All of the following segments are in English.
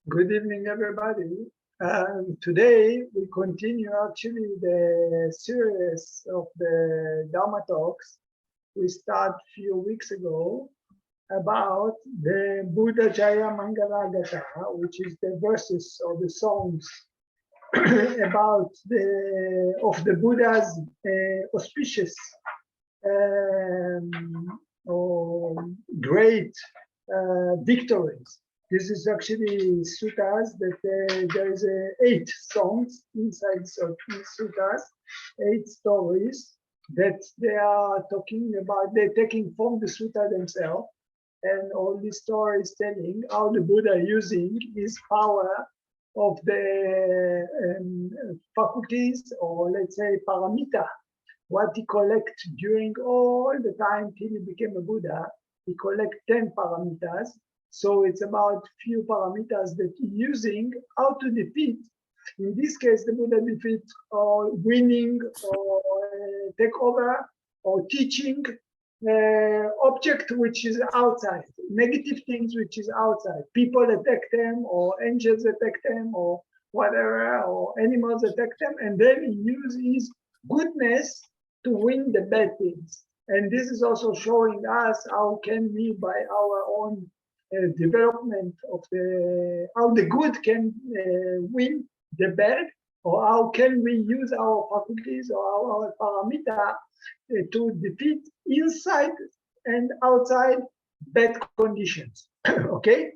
Good evening, everybody. Today we continue actually the series of the Dhamma talks we started a few weeks ago about the Buddha Jaya Mangala Gatha, which is the verses or the songs about the Buddha's auspicious or great victories. This is actually suttas that there is 8 songs inside suttas, 8 stories that they are talking about. They're taking from the sutta themselves, and all these stories telling how the Buddha using his power of the faculties, or let's say paramita, what he collect during all the time till he became a Buddha. He collect 10 paramitas. So it's about few paramitas that he's using how to defeat. In this case, the Buddha defeat or winning or take over or teaching object which is outside, negative things which is outside. People attack them, or angels attack them, or whatever, or animals attack them, and then he uses his goodness to win the bad things. And this is also showing us how can we, by our own development of how the good can win the bad, or how can we use our faculties or our paramita to defeat inside and outside bad conditions. Okay,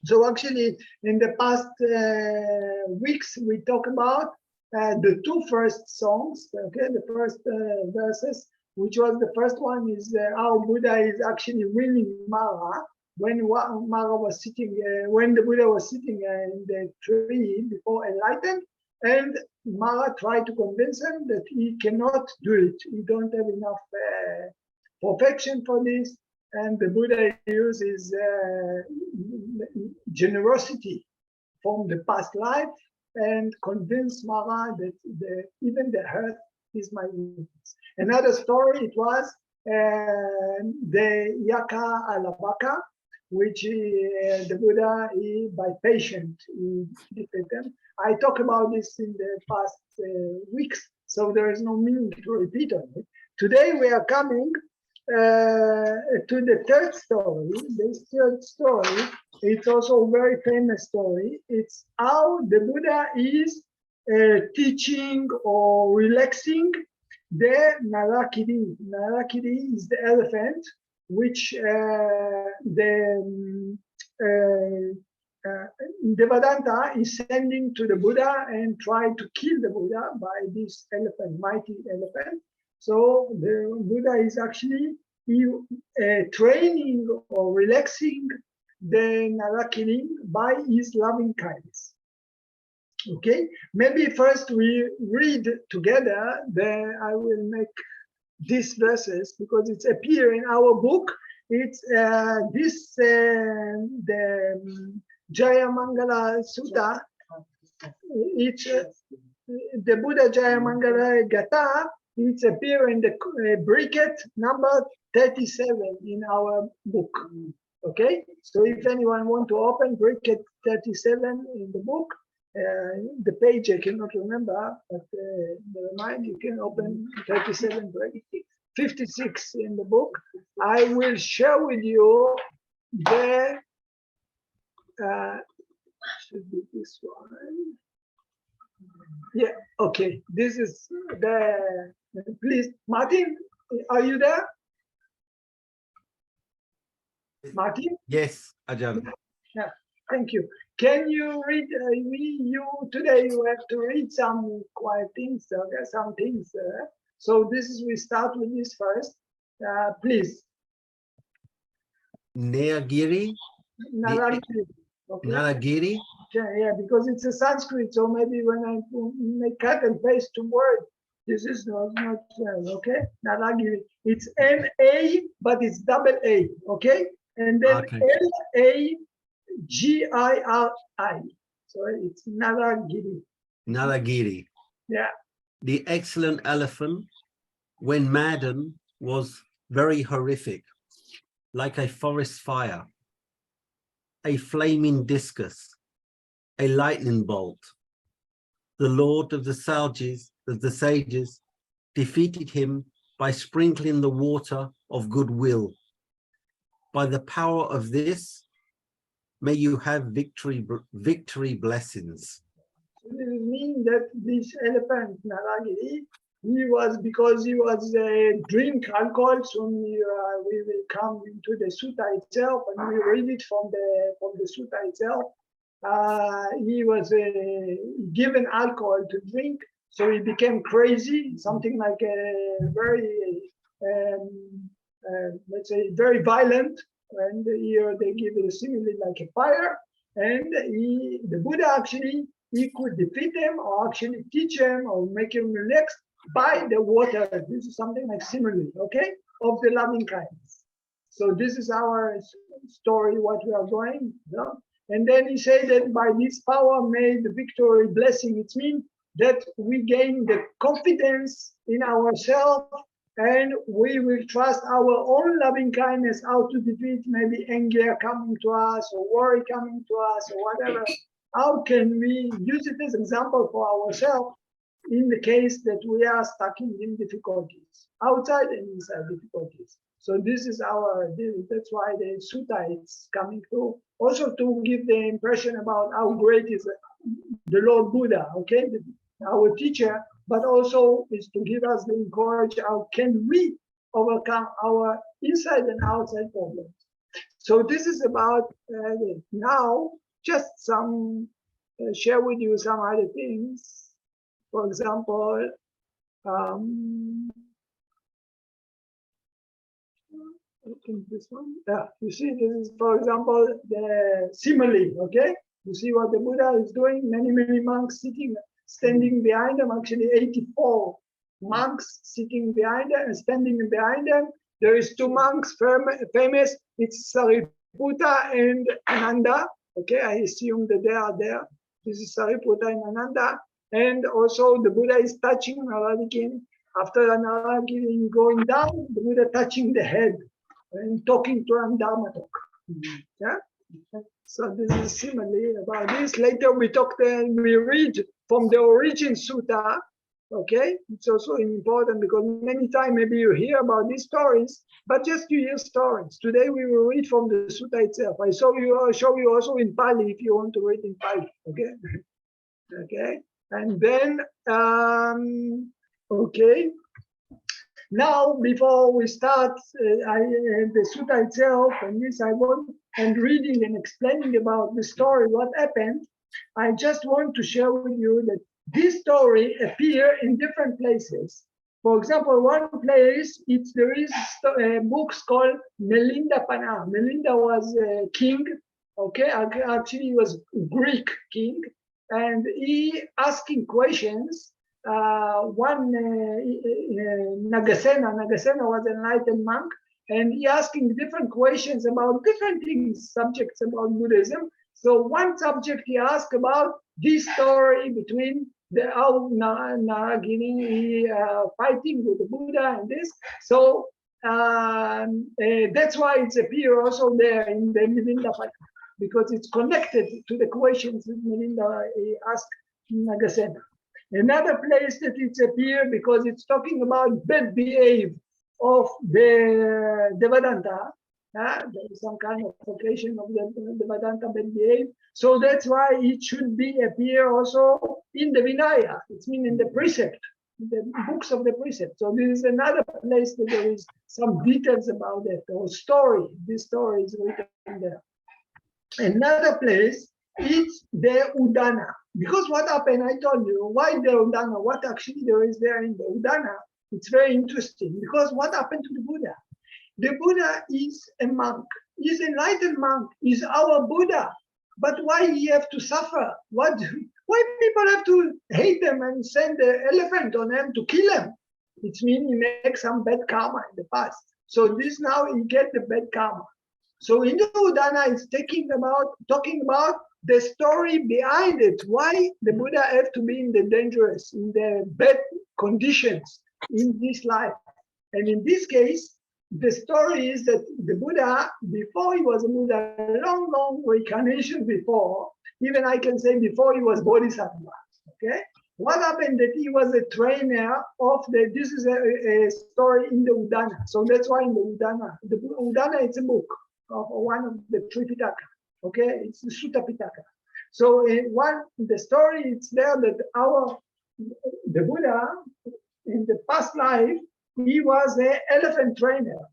so actually in the past weeks we talked about the 2 first songs, okay, the first verses, which was the first one is how Buddha is actually winning Mara. When Mara was sitting, when the Buddha was sitting in the tree before enlightened, and Mara tried to convince him that he cannot do it. He don't have enough perfection for this, and the Buddha uses generosity from the past life and convince Mara that even the earth is my weakness. Another story, it was the Yaka Alabaka, which the Buddha, by patient, he defeated them. I talked about this in the past weeks, so there is no meaning to repeat on it. Today we are coming to the third story. This third story, it's also a very famous story. It's how the Buddha is teaching or relaxing the Nalagiri. Nalagiri is the elephant, which Devadatta is sending to the Buddha and try to kill the Buddha by this elephant, mighty elephant. So the Buddha is actually training or relaxing the Nalagiri by his loving kindness. Okay, maybe first we read together, then I will make these verses because it's appear in our book. It's the Jaya Mangala Sutta. It's the Buddha Jaya Mangala Gatha. It's appear in the bracket number 37 in our book. Okay, so if anyone want to open bracket 37 in the book, the page I cannot remember, but never mind, you can open 37 bracket 56 in the book. I will share with you the should be this one. Yeah, okay. This is the, please, Martin, are you there? Martin? Yes, Ajarn. Yeah, thank you. Can you read, today you have to read some quiet things, some things. So this is, we start with this first, please. Nalagiri. Nalagiri. Okay. Nalagiri. Yeah, because it's a Sanskrit, so maybe when I make cut and paste 2 words, this is not okay. Nalagiri. It's N-A, but it's double A, okay? And then Okay. L-A-G-I-R-I. So it's Nalagiri. Nalagiri. Yeah. The excellent elephant, when maddened, was very horrific, like a forest fire, a flaming discus, a lightning bolt. The Lord of the sages defeated him by sprinkling the water of goodwill. By the power of this, may you have victory blessings. This means that this elephant Nalagiri, because he was drink alcohol. Soon we will come into the sutta itself, and we read it from the sutta itself. He was given alcohol to drink, so he became crazy, something like a very, let's say, very violent. And here they give it a simile like a fire. And the Buddha actually, he could defeat him or actually teach him or make him relax by the water. This is something like simile, okay, of the loving kindness. So this is our story, what we are going. And then he said that by this power made the victory blessing. It means that we gain the confidence in ourselves and we will trust our own loving kindness, how to defeat maybe anger coming to us or worry coming to us or whatever. How can we use it as an example for ourselves in the case that we are stuck in difficulties, outside and inside difficulties? So this is that's why the sutta is coming through. Also to give the impression about how great is the Lord Buddha, okay, our teacher, but also is to give us the encourage how can we overcome our inside and outside problems. So this is about now just some share with you some other things. For example, I think this one. Yeah, you see, this is, for example, the simile. Okay, you see what the Buddha is doing. Many monks standing behind him. Actually, 84 monks sitting behind him and standing behind him. There is two monks famous. It's Sariputta and Ananda. Okay, I assume that they are there. This is Sariputta and Ananda. And also the Buddha is touching Nalagiri. After Nalagiri going down, the Buddha touching the head and talking to him Dhamma talk. Yeah? So this is similarly about this. Later we we read from the origin sutta. Okay, it's also important because many times maybe you hear about these stories, but just to hear stories. Today we will read from the sutta itself. I'll show you also in Pali if you want to read in Pali. Okay, okay, and then okay. Now, before we start the sutta itself, and this I want, and reading and explaining about the story, what happened, I just want to share with you that this story appears in different places. For example, one place, there is books called Melinda Pana. Melinda was a king, okay? Actually, he was Greek king, and he asking questions. Nagasena was an enlightened monk, and he asking different questions about different things, subjects about Buddhism. So one subject he asked about this story between how Nalagiri fighting with the Buddha and this. So that's why it's appear also there in the Melinda, because it's connected to the questions that Melinda asked Nagasena. Another place that it's appear because it's talking about bad behavior of the Vedanta. There is some kind of occasion of the Vedanta bad behavior. So that's why it should be appear also in the Vinaya. It's mean in the precept, the books of the precept. So this is another place that there is some details about it or story. This story is written there. Another place is the Udana. Because what happened, I told you, why the Udana, what actually there is there in the Udana, it's very interesting. Because what happened to the Buddha? The Buddha is a monk. He's an enlightened monk. He's our Buddha. But why he have to suffer? Why people have to hate them and send the elephant on them to kill him? It means he makes some bad karma in the past. So this now he get the bad karma. So in the Udana, it's talking about the story behind it, why the Buddha have to be in the dangerous, in the bad conditions in this life. And in this case, the story is that the Buddha, before he was a Buddha, long reincarnation before, even I can say before he was Bodhisattva, okay? What happened that he was a trainer of this is a story in the Udana. So that's why in the Udana, it's a book of one of the three Pitaka, okay? It's the Sutta Pitaka. So the story, it's there that the Buddha, in the past life, he was an elephant trainer.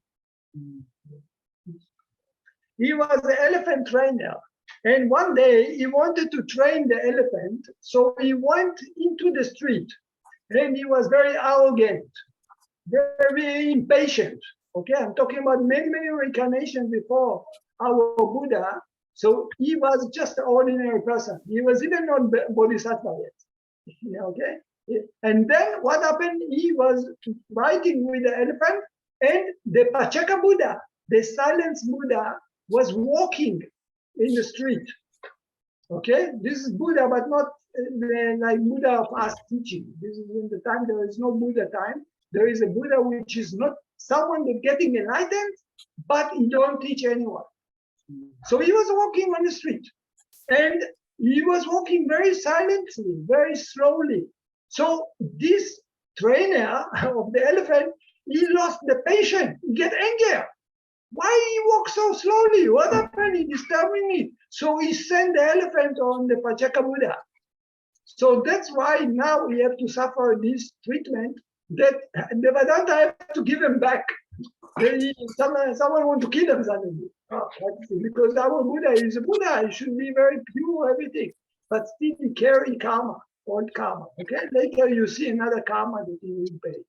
He was an elephant trainer. And one day he wanted to train the elephant. So he went into the street and he was very arrogant, very impatient. Okay, I'm talking about many reincarnations before our Buddha. So he was just an ordinary person. He was even not Bodhisattva yet. Okay. And then what happened? He was riding with the elephant, and the Pachaka Buddha, the silence Buddha, was walking in the street. Okay, this is Buddha, but not like Buddha of us teaching. This is in the time there is no Buddha time. There is a Buddha which is not someone that's getting enlightened, but he don't teach anyone. So he was walking on the street, and he was walking very silently, very slowly. So this trainer of the elephant, he lost the patience, he get angry. Why he walk so slowly? What happened? He disturbing me. So he sent the elephant on the Pachaka Buddha. So that's why now we have to suffer this treatment that the Vedanta have to give him back. Someone want to kill him suddenly. Oh, because our Buddha is a Buddha, he should be very pure, everything. But still he carry karma, old karma. Okay, later you see another karma that he will pay.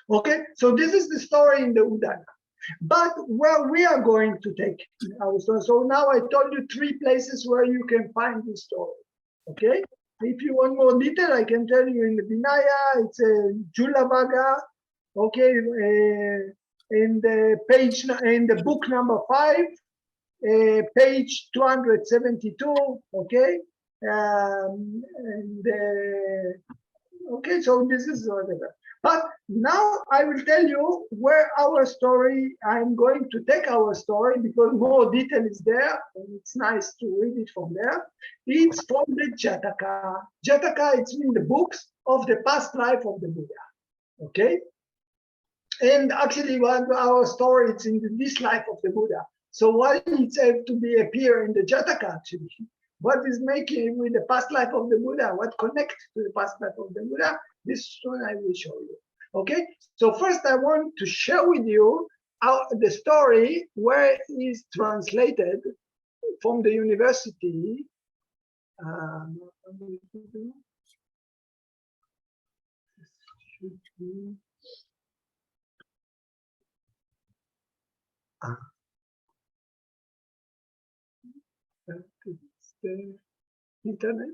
Okay, so this is the story in the Udana. But where we are going to take our story. So now I told you 3 places where you can find this story. Okay, if you want more detail, I can tell you in the Vinaya, it's a Julavaga. Okay, in the book number 5, page 272. Okay, okay, so this is whatever. But now I will tell you where our story, I'm going to take our story because more detail is there and it's nice to read it from there. It's from the Jataka. Jataka, it's in the books of the past life of the Buddha. Okay? And actually our story is in this life of the Buddha. So why it's have to be appear in the Jataka actually? What is making with the past life of the Buddha? What connects to the past life of the Buddha? This one I will show you. Okay, so first I want to share with you the story where it is translated from the university. The internet.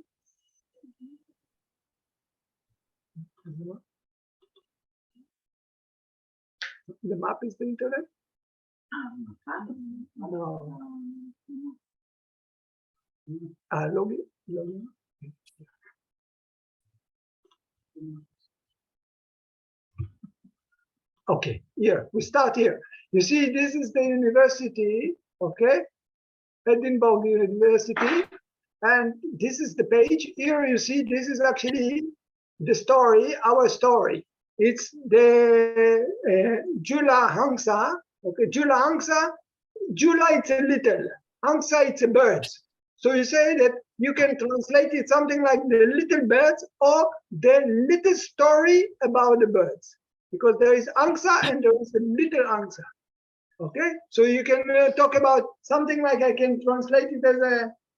The map is the internet? No. Login. Okay, here, we start here. You see, this is the university, okay? Edinburgh University. And this is the page. Here you see, this is actually the story, our story. It's the Jula Hangsa. Okay, Jula Hangsa. Jula, it's a little. Hangsa, it's a bird. So you say that you can translate it something like the little birds or the little story about the birds. Because there is Hangsa and there is a little Hangsa. Okay, so you can talk about something like I can translate it as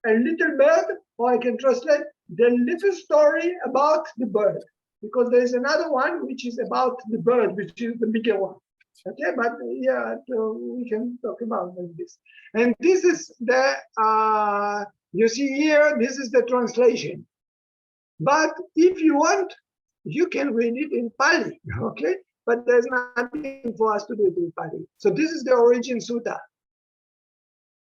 a little bird, or I can translate the little story about the bird, because there is another one which is about the bird, which is the bigger one. Okay, but yeah, so we can talk about this. And this is the, you see here, this is the translation. But if you want, you can read it in Pali, okay? But there's nothing for us to do it in Pali. So this is the origin sutta.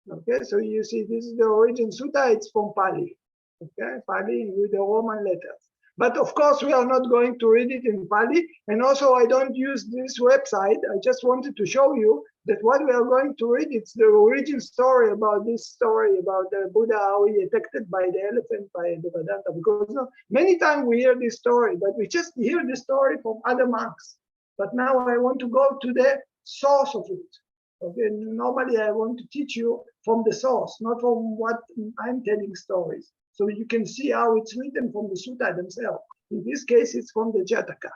Okay, so you see, this is the origin sutta, it's from Pali. Okay, Pali with the Roman letters. But of course, we are not going to read it in Pali. And also, I don't use this website. I just wanted to show you that what we are going to read, it's the origin story about this story about the Buddha, how he attacked by the elephant, by the Vedanta. Because many times we hear this story, but we just hear the story from other monks. But now I want to go to the source of it. Okay, normally I want to teach you from the source, not from what I'm telling stories. So you can see how it's written from the sutta themselves. In this case, it's from the Jataka.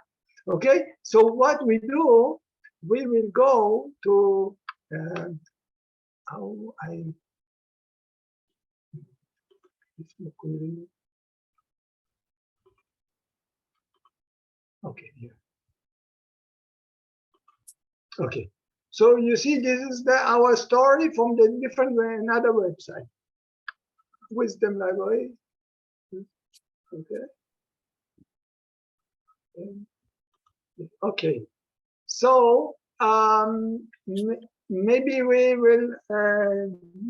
Okay, so what we do, we will go to how I. Okay, here. Okay, so you see, this is our story from the different another website. Wisdom Library. Okay. Okay. So maybe we will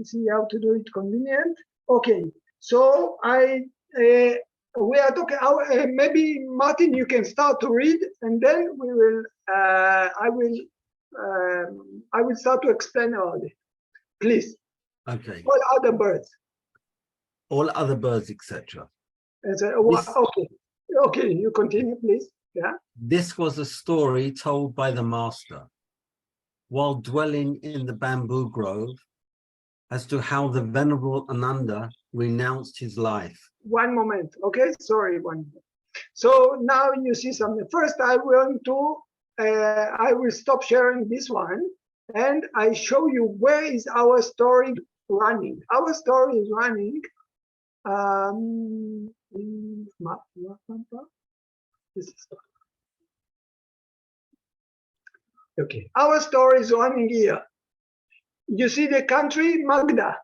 see how to do it convenient. Okay. So we are talking. Maybe Martin, you can start to read, and then we will. I will start to explain about it. Please. Okay. What other birds? All other birds, etc. Okay. Okay, you continue, please. Yeah. This was a story told by the master while dwelling in the bamboo grove as to how the venerable Ananda renounced his life. One moment. Okay, sorry. One moment. So now you see something. First, I will stop sharing this one, and I show you where is our story running. Our story is running. This is okay. Our story is running here. You see the country Magda,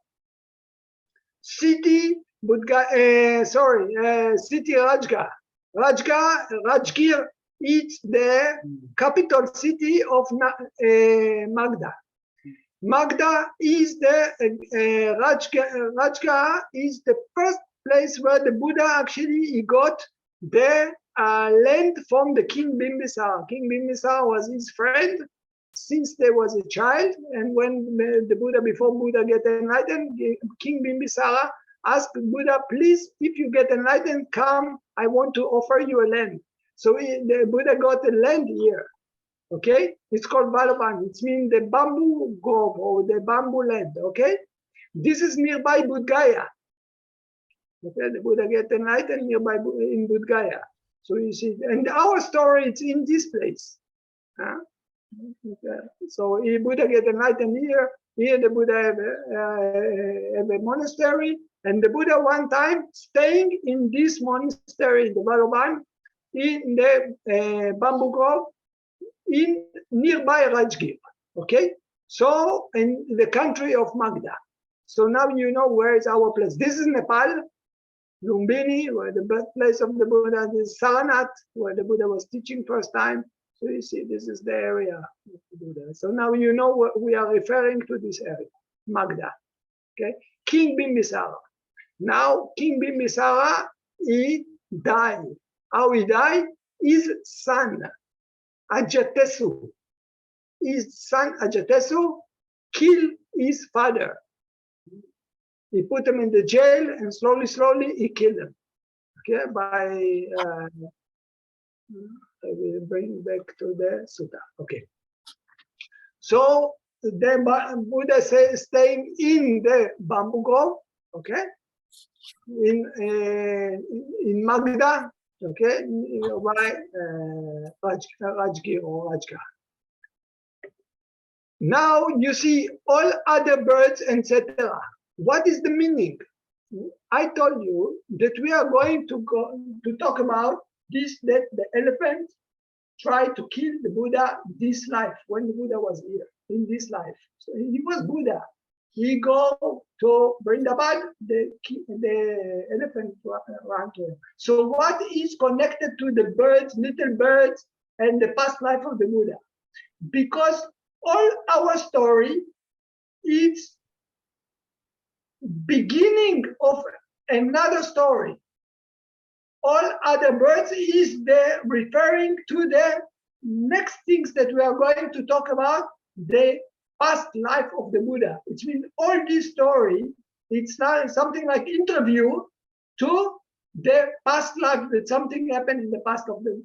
city city Rajga. Rajgir is the capital city of Magda. Magda is the Rajga is the first place where the Buddha actually got the land from the King Bimbisara. King Bimbisara was his friend since there was a child, and when the Buddha, before Buddha get enlightened, King Bimbisara asked Buddha, please, if you get enlightened, come, I want to offer you a land. So the Buddha got a land here. Okay, it's called Valoban. It means the bamboo grove or the bamboo land. Okay, this is nearby Bodh Gaya. Okay, the Buddha get enlightened nearby in Bodh Gaya. So you see, and our story is in this place. Okay. So the Buddha get enlightened here. Here the Buddha have a monastery, and the Buddha one time staying in this monastery, the Valoban, in the bamboo grove, in nearby Rajgir, okay? So in the country of Magda. So now you know where is our place. This is Nepal, Lumbini, where the birthplace of the Buddha. This is Sarnath, where the Buddha was teaching first time. So you see, this is the area of the Buddha. So now you know what we are referring to, this area, Magda, okay? King Bimbisara. Now King Bimbisara, he died. How he died? His son, Ajatesu, his son Ajatesu killed his father. He put him in the jail, and slowly he killed him. Okay, I will bring back to the sutta. Okay. So the Buddha says staying in the bamboo grove, okay, in Magda, okay, by Rajgir or Rajga. Now you see all other birds, etc. What is the meaning? I told you that we are going to talk about this, that the elephant tried to kill the Buddha this life, when the Buddha was here, in this life. So he was Buddha. He go to Vrindavan, the elephant ran to him. So what is connected to the birds, little birds, and the past life of the Buddha? Because all our story is beginning of another story all other birds is the referring to the next things that we are going to talk about, the past life of the Buddha. It means all this story, it's not something like interview to the past life, that something happened in the past of the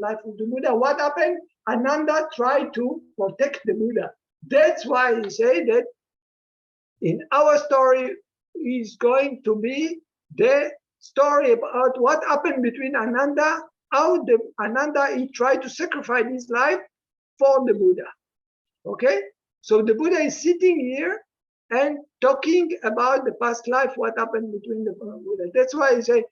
life of the Buddha. What happened? Ananda tried to protect the Buddha. That's why he say that in our story is going to be the story about what happened between Ananda, how the Ananda he tried to sacrifice his life for the Buddha. Okay, so the Buddha is sitting here and talking about the past life, what happened between the Buddha. That's why I say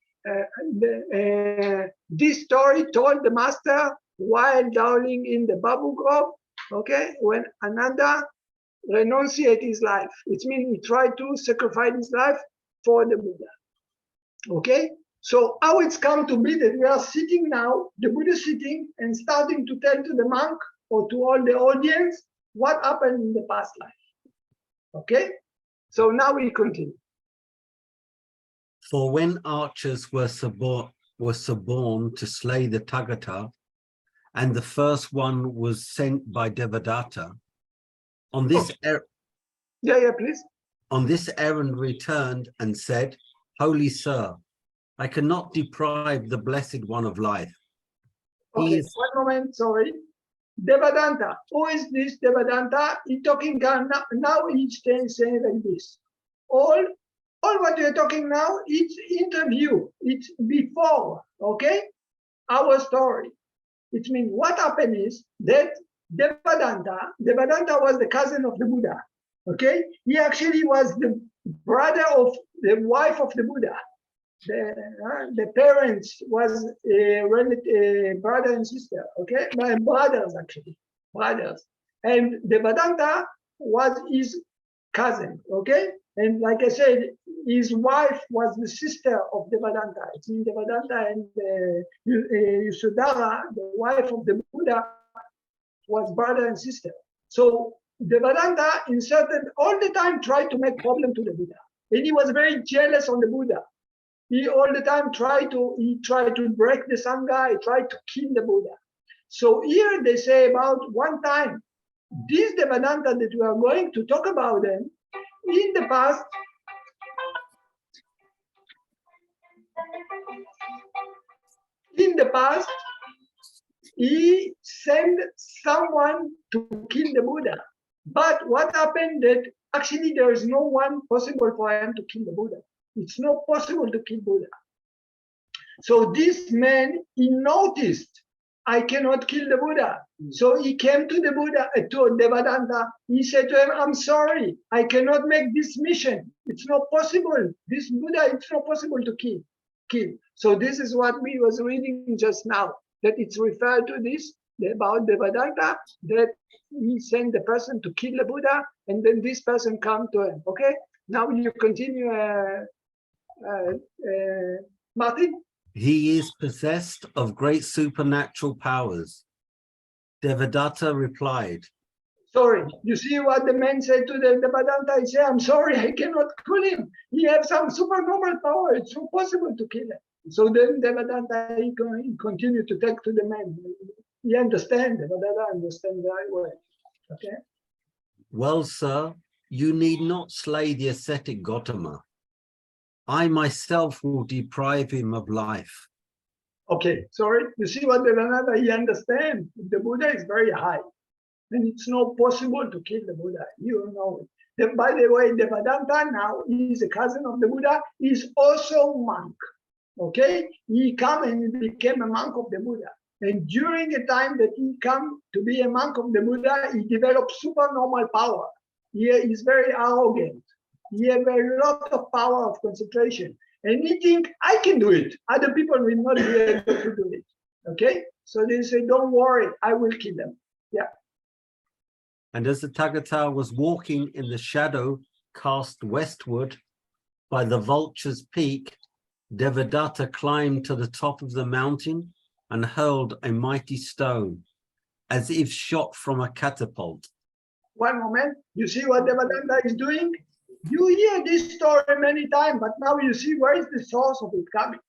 this story told the master while dwelling in the Babu Grove. Okay, when Ananda renunciate his life, it means he tried to sacrifice his life for the Buddha. Okay, so how it's come to be that we are sitting now, the Buddha sitting and starting to tell to the monk or to all the audience what happened in the past life. Okay, so now we continue. For when archers were suborned to slay the Tathagata, and the first one was sent by Devadatta, on this Please. On this errand returned and said, Holy Sir, I cannot deprive the Blessed One of life. Okay, one moment, sorry. Devadatta, who is this Devadatta? He's talking now he's saying like this. All what you're talking now, it's interview. It's before, okay? Our story. It means what happened is that Devadatta was the cousin of the Buddha. Okay? He actually was the brother of the wife of the Buddha. The parents was brother and sister, okay? My brothers actually, brothers. And Devadatta was his cousin, okay? And like I said, his wife was the sister of Devadatta. It's in Devadatta and Yasodhara, the wife of the Buddha, was brother and sister. So Devadatta inserted all the time tried to make problem to the Buddha. And he was very jealous on the Buddha. He all the time tried to break the Sangha, he tried to kill the Buddha. So here they say about one time, this Devadatta that we are going to talk about them, in the past, he sent someone to kill the Buddha. But what happened that actually there is no one possible for him to kill the Buddha. It's not possible to kill Buddha. So this man, he noticed, I cannot kill the Buddha. So he came to the Buddha, to Devadatta. He said to him, I'm sorry, I cannot make this mission. It's not possible. This Buddha, it's not possible to kill. So this is what we was reading just now, that it's referred to this, about Devadatta, that he sent the person to kill the Buddha, and then this person come to him. Okay? Now you continue, Martin? He is possessed of great supernatural powers. Devadatta replied. Sorry, you see what the man said to the Devadatta? He said, I'm sorry, I cannot kill him. He has some supernormal power. It's impossible to kill him. So then Devadatta, he continued to talk to the man. He understands, Devadatta understands very well. Okay? Well, sir, you need not slay the ascetic Gautama. I myself will deprive him of life. Okay, sorry. You see what Devadatta, he understands. The Buddha is very high. And it's not possible to kill the Buddha. You know it. By the way, Devadatta now is a cousin of the Buddha. He's also a monk. Okay? He came and he became a monk of the Buddha. And during the time that he came to be a monk of the Buddha, he developed supernormal power. He is very arrogant. He has a lot of power of concentration. And he think, I can do it. Other people will not be able to do it. Okay? So they say, don't worry, I will kill them. Yeah. And as the Tathagata was walking in the shadow cast westward by the vulture's peak, Devadatta climbed to the top of the mountain and hurled a mighty stone, as if shot from a catapult. One moment, you see what Devadatta is doing? You hear this story many times, but now you see where is the source of it coming.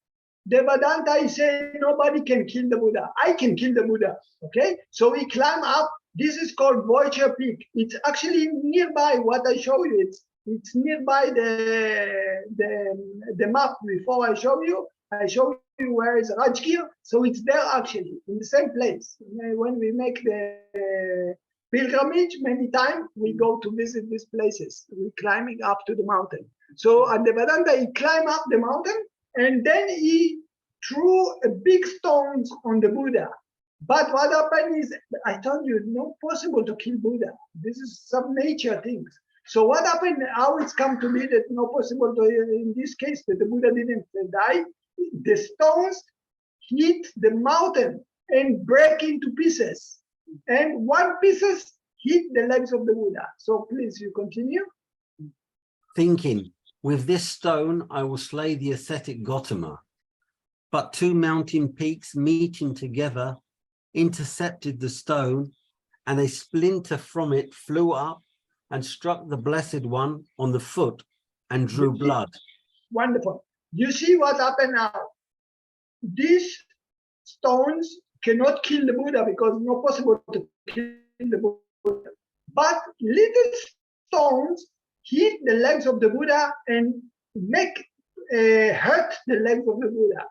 the Vedanta is saying nobody can kill the Buddha. I can kill the Buddha. Okay, so we climb up. This is called Voyager Peak. It's actually nearby what I show you. It's nearby the map before I show you. I show you where is Rajgir. So it's there actually in the same place. When we make the pilgrimage, many times we go to visit these places. We're climbing up to the mountain. So at the Vedanta, he climbed up the mountain and then he threw a big stones on the Buddha. But what happened is, I told you, not possible to kill Buddha. This is some nature things. So what happened, how it's come to be that not possible to, in this case, that the Buddha didn't die, the stones hit the mountain and break into pieces. And one pieces hit the legs of the Buddha. So please, you continue. Thinking, with this stone, I will slay the ascetic Gautama. But two mountain peaks meeting together intercepted the stone, and a splinter from it flew up and struck the Blessed One on the foot and drew blood. Wonderful. You see what happened now? These stones cannot kill the Buddha because it's not possible to kill the Buddha. But little stones hit the legs of the Buddha and hurt the legs of the Buddha.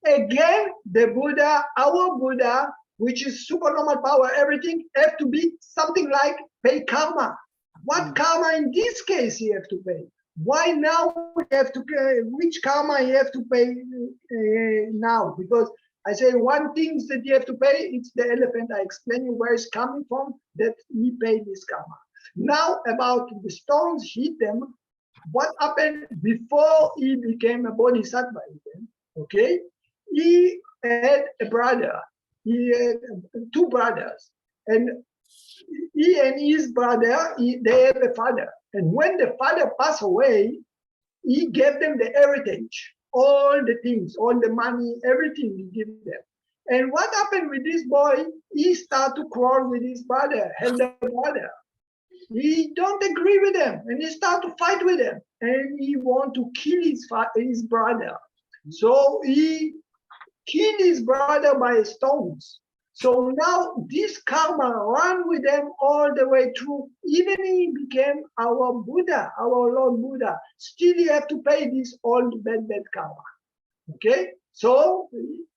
Again, the Buddha, our Buddha, which is supernormal power, everything, have to be something like pay karma. What karma in this case you have to pay? Why now we have to pay? Which karma you have to pay now? Because I say one thing that you have to pay, it's the elephant. I explain you where it's coming from, that he paid this karma. Now about the stones hit them, what happened before he became a bodhisattva again, okay? He had a brother. He had two brothers, and he and his brother, they have a father. And when the father passed away, he gave them the heritage, all the things, all the money, everything he gave them. And what happened with this boy? He started to quarrel with his brother, elder brother. He don't agree with them, and he started to fight with them, and he want to kill his brother. So he killed his brother by stones. So now this karma ran with them all the way through. Even he became our Buddha, our Lord Buddha. Still you have to pay this old bad karma. Okay? So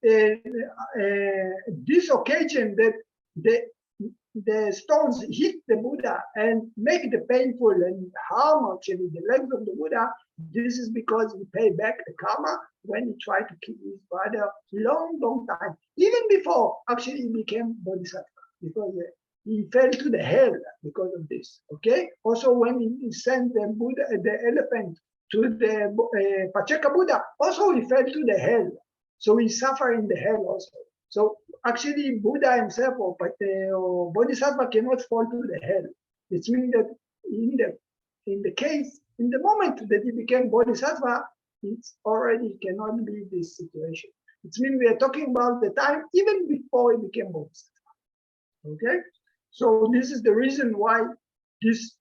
this occasion that the stones hit the Buddha and make the painful and harm actually the legs of the Buddha, this is because he paid back the karma when he tried to kill his brother long time. Even before actually he became bodhisattva, because he fell to the hell because of this. Okay. Also when he sent the Buddha, the elephant to the Pacheka Buddha, also he fell to the hell. So he suffered in the hell also. So actually Buddha himself or bodhisattva cannot fall to the hell. It means that in the moment that he became bodhisattva, it's already cannot be this situation. It means we are talking about the time even before he became bodhisattva. Okay, so this is the reason why this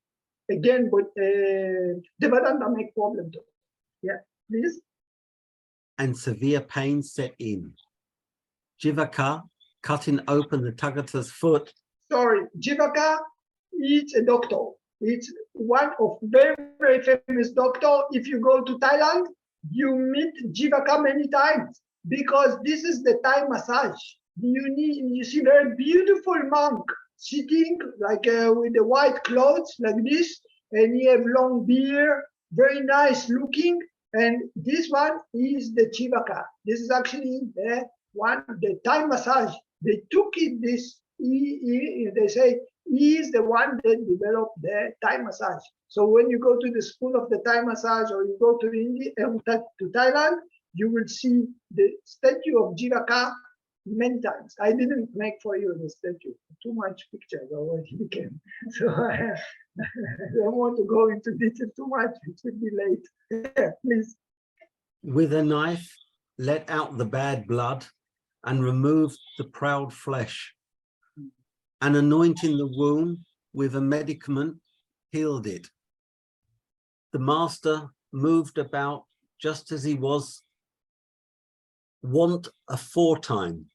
again, but the Vedanta make problem to. Yeah, please. And severe pain set in. Jivaka, cutting open the Tathagata's foot. Sorry, Jivaka is a doctor. It's one of very famous doctor. If you go to Thailand, you meet Jivaka many times because this is the Thai massage. You see very beautiful monk sitting like with the white clothes like this, and he have long beard, very nice looking. And this one is the Jivaka. This is actually the Thai massage. They took it this. They say he is the one that developed the Thai massage. So when you go to the school of the Thai massage or you go to India to Thailand, you will see the statue of Jivaka many times. I didn't make for you the statue. Too much pictures already became. So I don't want to go into detail too much. It will be late. Yeah, please. With a knife, let out the bad blood and remove the proud flesh. And anointing the wound with a medicament, healed it. The master moved about just as he was want aforetime.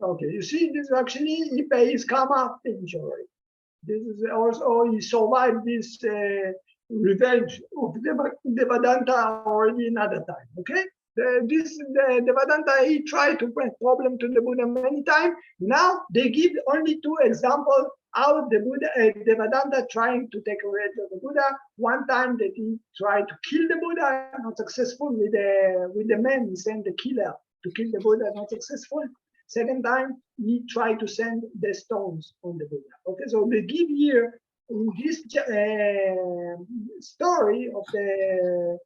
Okay, you see, this actually he pays karma injury. This is also he survived this revenge of Devadatta already another time. Okay, the Devadatta he tried to bring problem to the Buddha many times. Now they give only two examples how the Buddha Devadatta trying to take revenge of the Buddha. One time that he tried to kill the Buddha, not successful with the man. He sent the killer to kill the Buddha, not successful. Second time, he tried to send the stones on the Buddha. Okay, so they give here in this story of the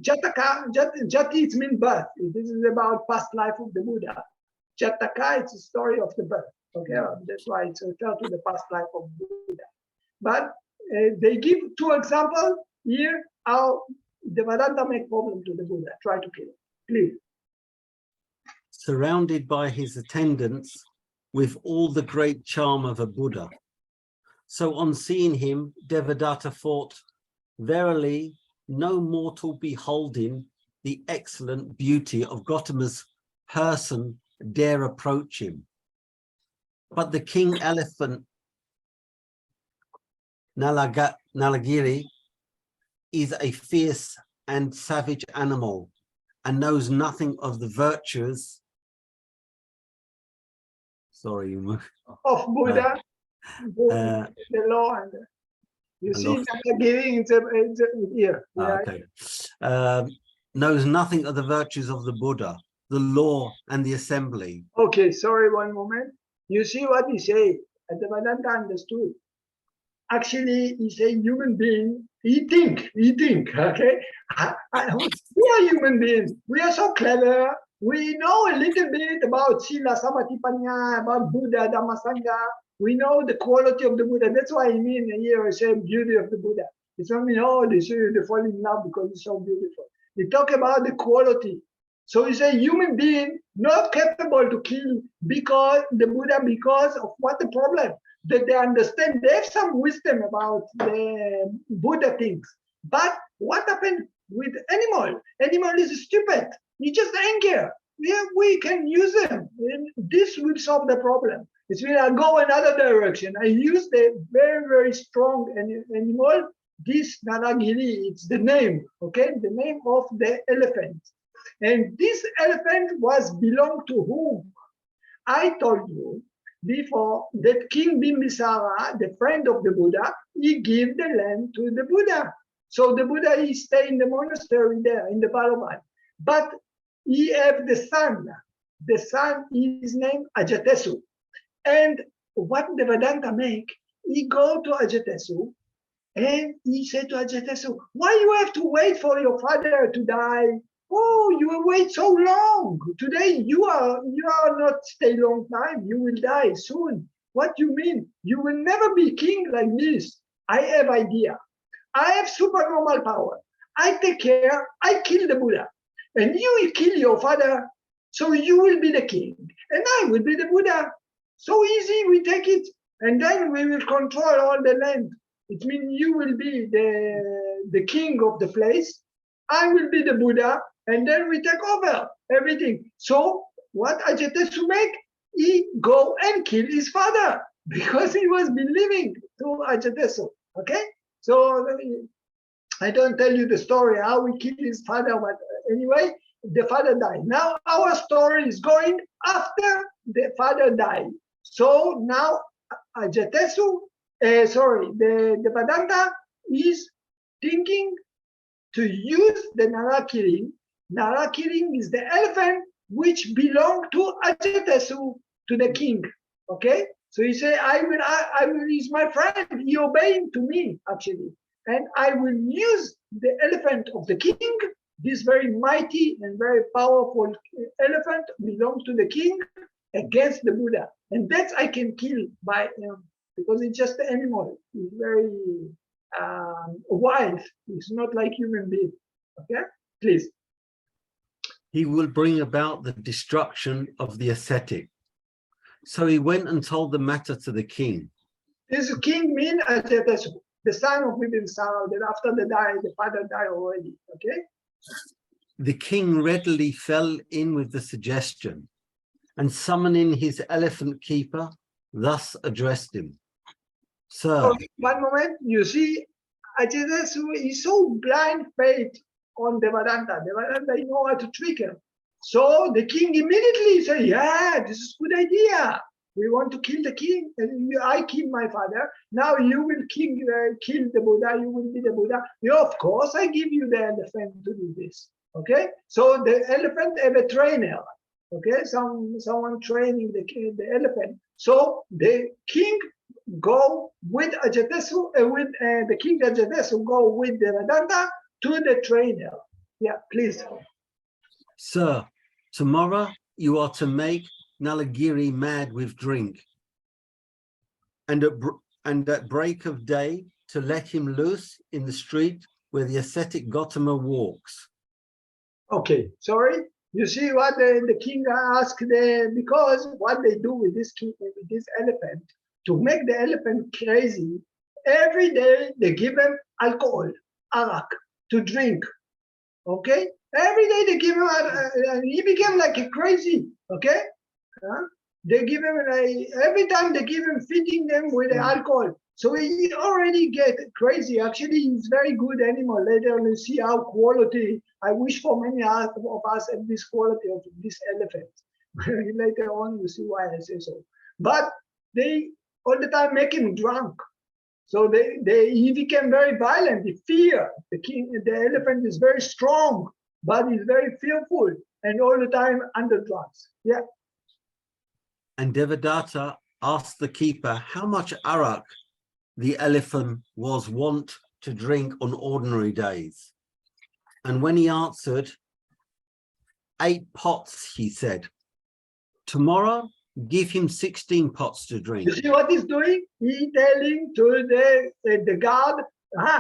Jataka, Jati it means birth. This is about past life of the Buddha. Jataka, it's a story of the birth. Okay, that's why it's referred to the past life of Buddha. But they give two examples here how the Vedanta make problem to the Buddha, try to kill him. Please. Surrounded by his attendants with all the great charm of a Buddha. So on seeing him, Devadatta thought, verily, no mortal beholding the excellent beauty of Gautama's person dare approach him. But the king elephant, Nalagiri, is a fierce and savage animal and knows nothing of the virtues of Buddha, the law, and you see Nalagiri, it's here. Yeah. Okay. Knows nothing of the virtues of the Buddha, the law, and the assembly. Okay, sorry, one moment. You see what he say? And the Vedanta understood. Actually, he's a human being. He think, okay? We are human beings. We are so clever. We know a little bit about Sila, Samadhi, Panya, about Buddha, Dhamma, Sangha. We know the quality of the Buddha. That's why I mean here I say beauty of the Buddha. It's not mean, oh, they say they fall in love because it's so beautiful. They talk about the quality. So he's a human being not capable to kill because the Buddha, because of what the problem? That they understand, they have some wisdom about the Buddha things. But what happened with animal? Animal is stupid. He just anger. Yeah, we can use them. And this will solve the problem. It's when I go another direction. I use the very, very strong animal. This Nalagiri, it's the name, okay? The name of the elephant. And this elephant was belonged to whom? I told you before that King Bimbisara, the friend of the Buddha, he gave the land to the Buddha. So the Buddha, he stayed in the monastery there in the Balaban. But he have the son. The son is named Ajatesu. And what the Vedanta make, he go to Ajatesu and he said to Ajatesu, why you have to wait for your father to die? Oh, you will wait so long. Today you are not stay long time. You will die soon. What you mean? You will never be king like this. I have idea. I have supernormal power. I take care. I kill the Buddha. And you will kill your father. So you will be the king. And I will be the Buddha. So easy, we take it. And then we will control all the land. It means you will be the king of the place. I will be the Buddha. And then we take over everything. So what Ajatesu make? He go and kill his father because he was believing to Ajatesu. Okay? So I don't tell you the story how we killed his father, but anyway, the father died. Now our story is going after the father died. So now Ajatesu, the Vedanta is thinking to use the Nalagiri. Nalagiri is the elephant which belonged to Ajatesu, to the king. Okay, so he say, I will. He's my friend. He obeying to me actually, and I will use the elephant of the king. This very mighty and very powerful elephant belongs to the king against the Buddha, and that I can kill by because it's just an animal. It's very wild. It's not like human being. Okay, please. He will bring about the destruction of the ascetic. So he went and told the matter to the king. This king means Ajatesu, the son of Bimbisara, that after the father died already. Okay. The king readily fell in with the suggestion, and summoning his elephant keeper, thus addressed him. Sir, So, one moment, you see, Ajatasattu is so blind faith on Devadatta. Devadatta, you know how to trick him. So the king immediately said, yeah, this is a good idea. We want to kill the king, and I killed my father. Now you will kill the Buddha, you will be the Buddha. Yeah, of course, I give you the elephant to do this. Okay, so the elephant have a trainer. Okay, someone training the elephant. So the king go with Ajatasattu, with the king Ajatasattu go with the Vedanta to the trainer. Yeah, please. sir, tomorrow you are to make Nalagiri mad with drink, and at break of day to let him loose in the street where the ascetic Gautama walks. Okay, sorry. You see what the king asked because what they do with this king, with this elephant, to make the elephant crazy, every day they give him alcohol, arak, to drink. Okay, every day they give him, he became like a crazy. Okay, they give him every time they give him feeding them with alcohol. So he already get crazy. Actually, he's very good animal. Later on, you see how quality. I wish for many of us have this quality of this elephant. Later on, you see why I say so. But they all the time make him drunk. So he became very violent. He fear the elephant is very strong, but he's very fearful and all the time under drugs. Yeah. And Devadatta asked the keeper how much arak the elephant was wont to drink on ordinary days. And when he answered, 8 pots, he said, tomorrow give him 16 pots to drink. You see what he's doing? He telling to the guard,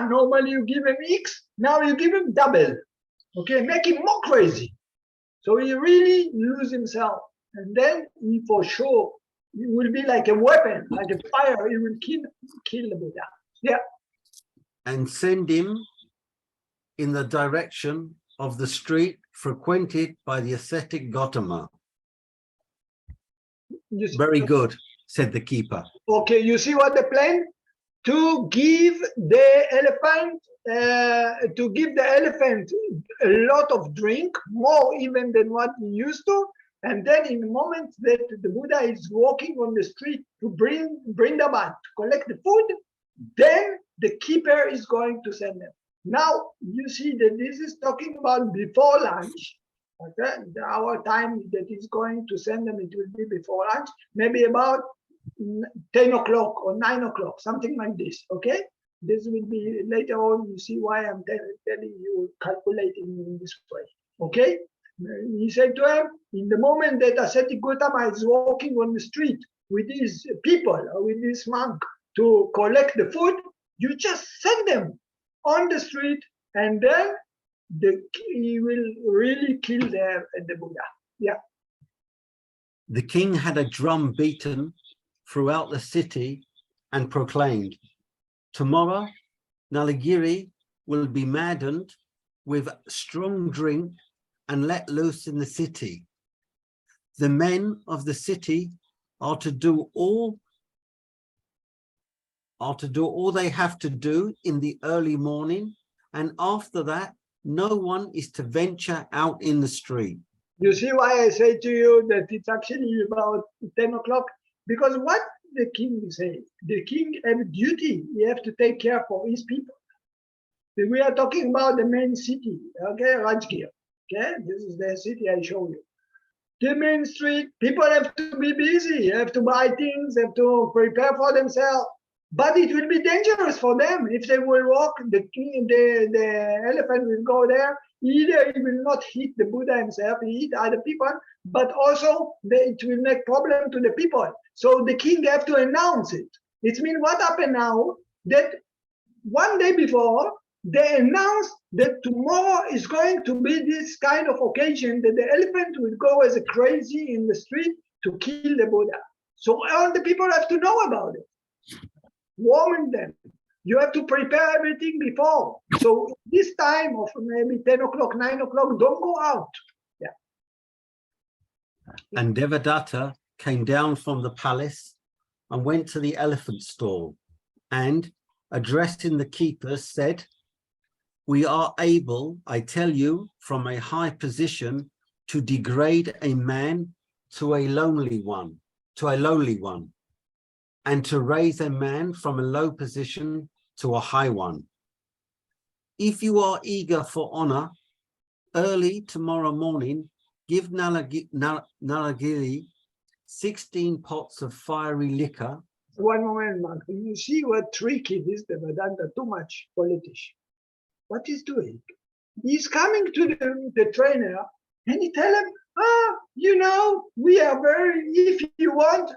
normally you give him X, now you give him double. Okay, make him more crazy. So he really lose himself. And then he for sure, he will be like a weapon, like a fire. He will kill the Buddha. Yeah. And send him in the direction of the street frequented by the ascetic Gautama. Very good, said the keeper. Okay, you see what the plan? To give the elephant, a lot of drink, more even than what he used to. And then in the moment that the Buddha is walking on the street to bring the mat, to collect the food, then the keeper is going to send them. Now you see that this is talking about before lunch. Okay, our time that is going to send them, it will be before lunch, maybe about 10 o'clock or 9 o'clock, something like this. Okay, this will be later on. You see why I'm telling you, calculating in this way. Okay, he said to him, in the moment that ascetic Gautama is walking on the street with these people or with this monk to collect the food, you just send them on the street, and then he will really kill the Buddha. Yeah. The king had a drum beaten throughout the city and proclaimed, tomorrow Nalagiri will be maddened with strong drink and let loose in the city. The men of the city are to do all they have to do in the early morning, and after that no one is to venture out in the street. You see why I say to you that it's actually about 10 o'clock? Because what the king says, the king has a duty. He has to take care for his people. We are talking about the main city, okay, Rajgir. Okay, this is the city I show you. The main street, people have to be busy, have to buy things, have to prepare for themselves. But it will be dangerous for them if they will walk. The elephant will go there. Either he will not hit the Buddha himself, he hit other people, but also it will make problem to the people. So the king have to announce it. It means what happened now, that one day before, they announced that tomorrow is going to be this kind of occasion that the elephant will go as a crazy in the street to kill the Buddha. So all the people have to know about it. Warn them. You have to prepare everything before. So this time of maybe 10 o'clock, 9 o'clock, don't go out. Yeah. And Devadatta came down from the palace and went to the elephant stall and, addressing the keepers, said, "We are able, I tell you, from a high position to degrade a man to a lowly one, and to raise a man from a low position to a high one. If you are eager for honor, early tomorrow morning, give Nalagiri 16 pots of fiery liquor." One moment, Mark. You see what tricky this Devadatta, too much politician. What he's doing? He's coming to the trainer and he tell him, we are very, if you want,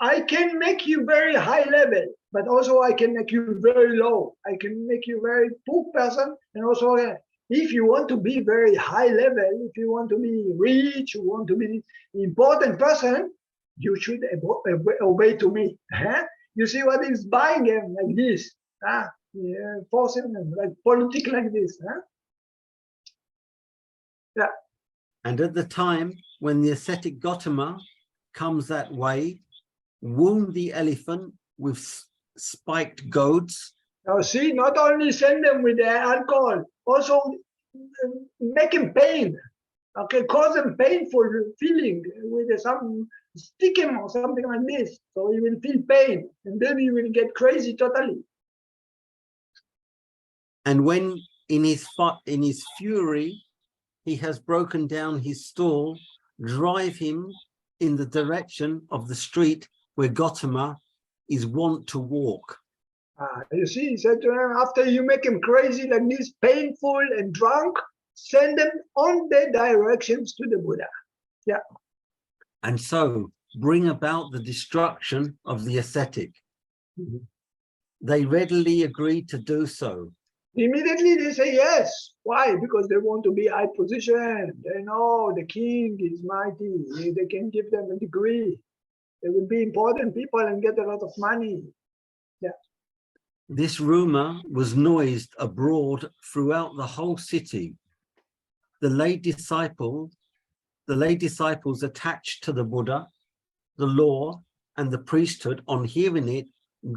I can make you very high level, but also I can make you very low. I can make you very poor person. And also, if you want to be very high level, if you want to be rich, you want to be important person, you should obey to me. You see what he's buying him like this, forcing him like politics like this. Yeah. And at the time when the ascetic Gautama comes that way, wound the elephant with spiked goads. Now see, not only send them with the alcohol, also make him pain. Okay, cause him painful feeling with some stick him or something like this, so he will feel pain, and then he will get crazy totally. And when in his fury he has broken down his stall, drive him in the direction of the street where Gautama is wont to walk. You see, he said to him, after you make him crazy like this, painful and drunk, send them on the directions to the Buddha. Yeah. And so bring about the destruction of the ascetic. Mm-hmm. They readily agreed to do so. Immediately they say yes. Why? Because they want to be high position. They know the king is mighty. They can give them a degree. They will be important people and get a lot of money. Yeah. This rumor was noised abroad throughout the whole city. The lay disciples attached to the Buddha, the law, and the priesthood, on hearing it,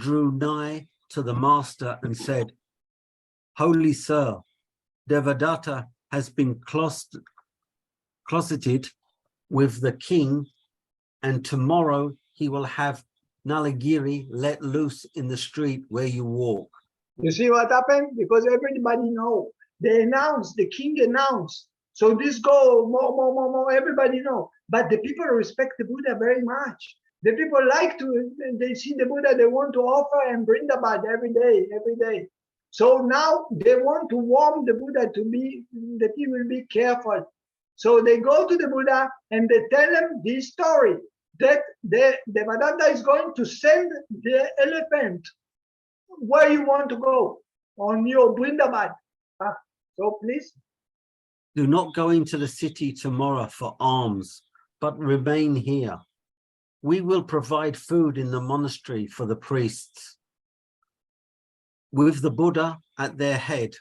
drew nigh to the master and said, "Holy sir, Devadatta has been closeted with the king, and tomorrow he will have Nalagiri let loose in the street where you walk." You see what happened? Because everybody know. They announced, the king announced. So this go more, everybody know. But the people respect the Buddha very much. The people like to, they see the Buddha, they want to offer and bring the Buddha every day. So now they want to warn the Buddha to be, that he will be careful. So they go to the Buddha and they tell him this story, that the Devadatta is going to send the elephant where you want to go on your Vrindavan. So please. Do not go into the city tomorrow for alms, but remain here. We will provide food in the monastery for the priests, with the Buddha at their head.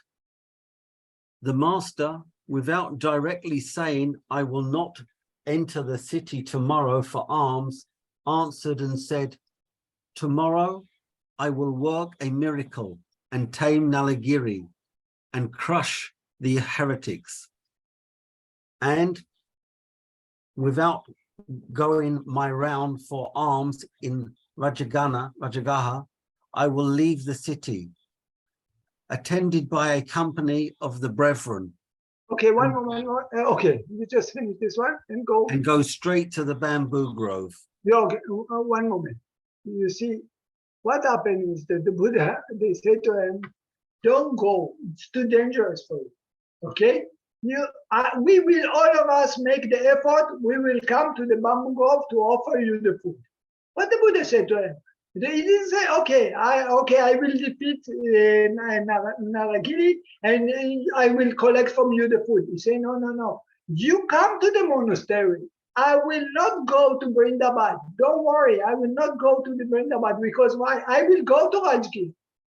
The master, without directly saying, "I will not enter the city tomorrow for alms," answered and said, "Tomorrow I will work a miracle and tame Nalagiri and crush the heretics. And without going my round for alms in Rajagaha, I will leave the city, attended by a company of the brethren." Okay, one moment. Okay, you just finish this one and go. And go straight to the bamboo grove. Yeah, okay, one moment. You see, what happened is that the Buddha, they say to him, don't go, it's too dangerous for you, okay? We will, all of us, make the effort. We will come to the bamboo grove to offer you the food. What the Buddha said to him? He didn't say, okay, I will defeat Nalagiri and I will collect from you the food. He said, no. You come to the monastery. I will not go to Vrindavan. Don't worry, I will not go to the Vrindavan because why? I will go to Rajgir.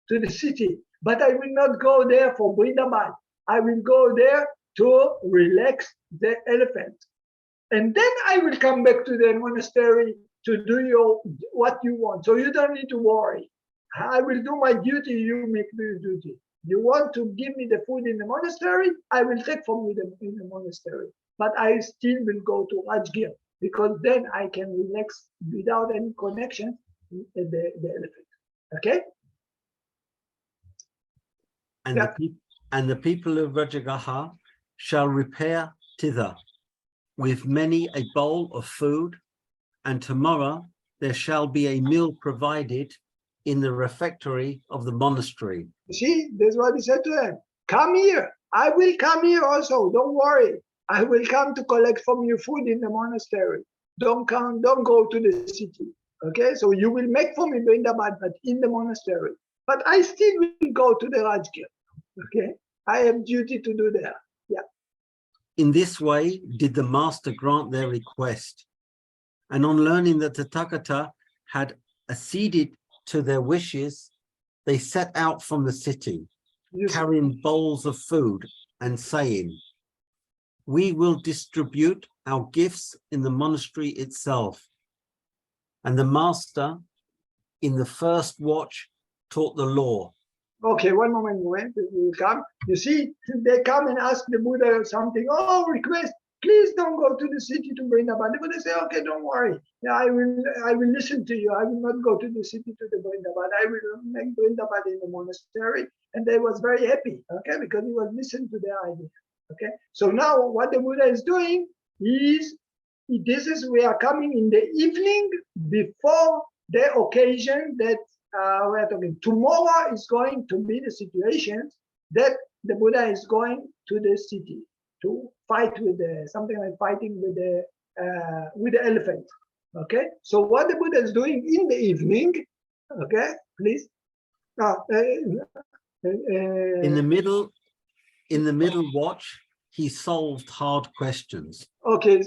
to the city, but I will not go there for Vrindavan. I will go there to relax the elephant. And then I will come back to the monastery to do what you want. So you don't need to worry. I will do my duty, you make your duty. You want to give me the food in the monastery, I will take from you in the monastery. But I still will go to Rajgir, because then I can relax without any connection with the elephant. Okay? And, Yeah. the people of Rajagaha shall repair thither with many a bowl of food, and tomorrow there shall be a meal provided in the refectory of the monastery. See, that's what he said to them. Come here. I will come here also. Don't worry. I will come to collect from you food in the monastery. Don't go to the city. Okay, so you will make for me Vrindavan, but in the monastery. But I still will go to the Rajgir. Okay, I have duty to do there. Yeah. In this way did the master grant their request. And on learning that the Tathagata had acceded to their wishes, they set out from the city, carrying bowls of food and saying, "We will distribute our gifts in the monastery itself." And the master in the first watch taught the law. Okay, one moment, you come. You see, they come and ask the Buddha something. Oh, request, please don't go to the city to Vrindavan. The Buddha say, okay, don't worry. Yeah, I will listen to you. I will not go to the city to the Vrindavan. I will make Vrindavan in the monastery. And they was very happy, okay, because he was listening to their idea. Okay, so now what the Buddha is doing is, we are coming in the evening before the occasion that we are talking. Tomorrow is going to be the situation that the Buddha is going to the city to fight with something like fighting with the elephant. Okay, so what the Buddha is doing in the evening, okay, please. In the middle watch, he solved hard questions. Okay,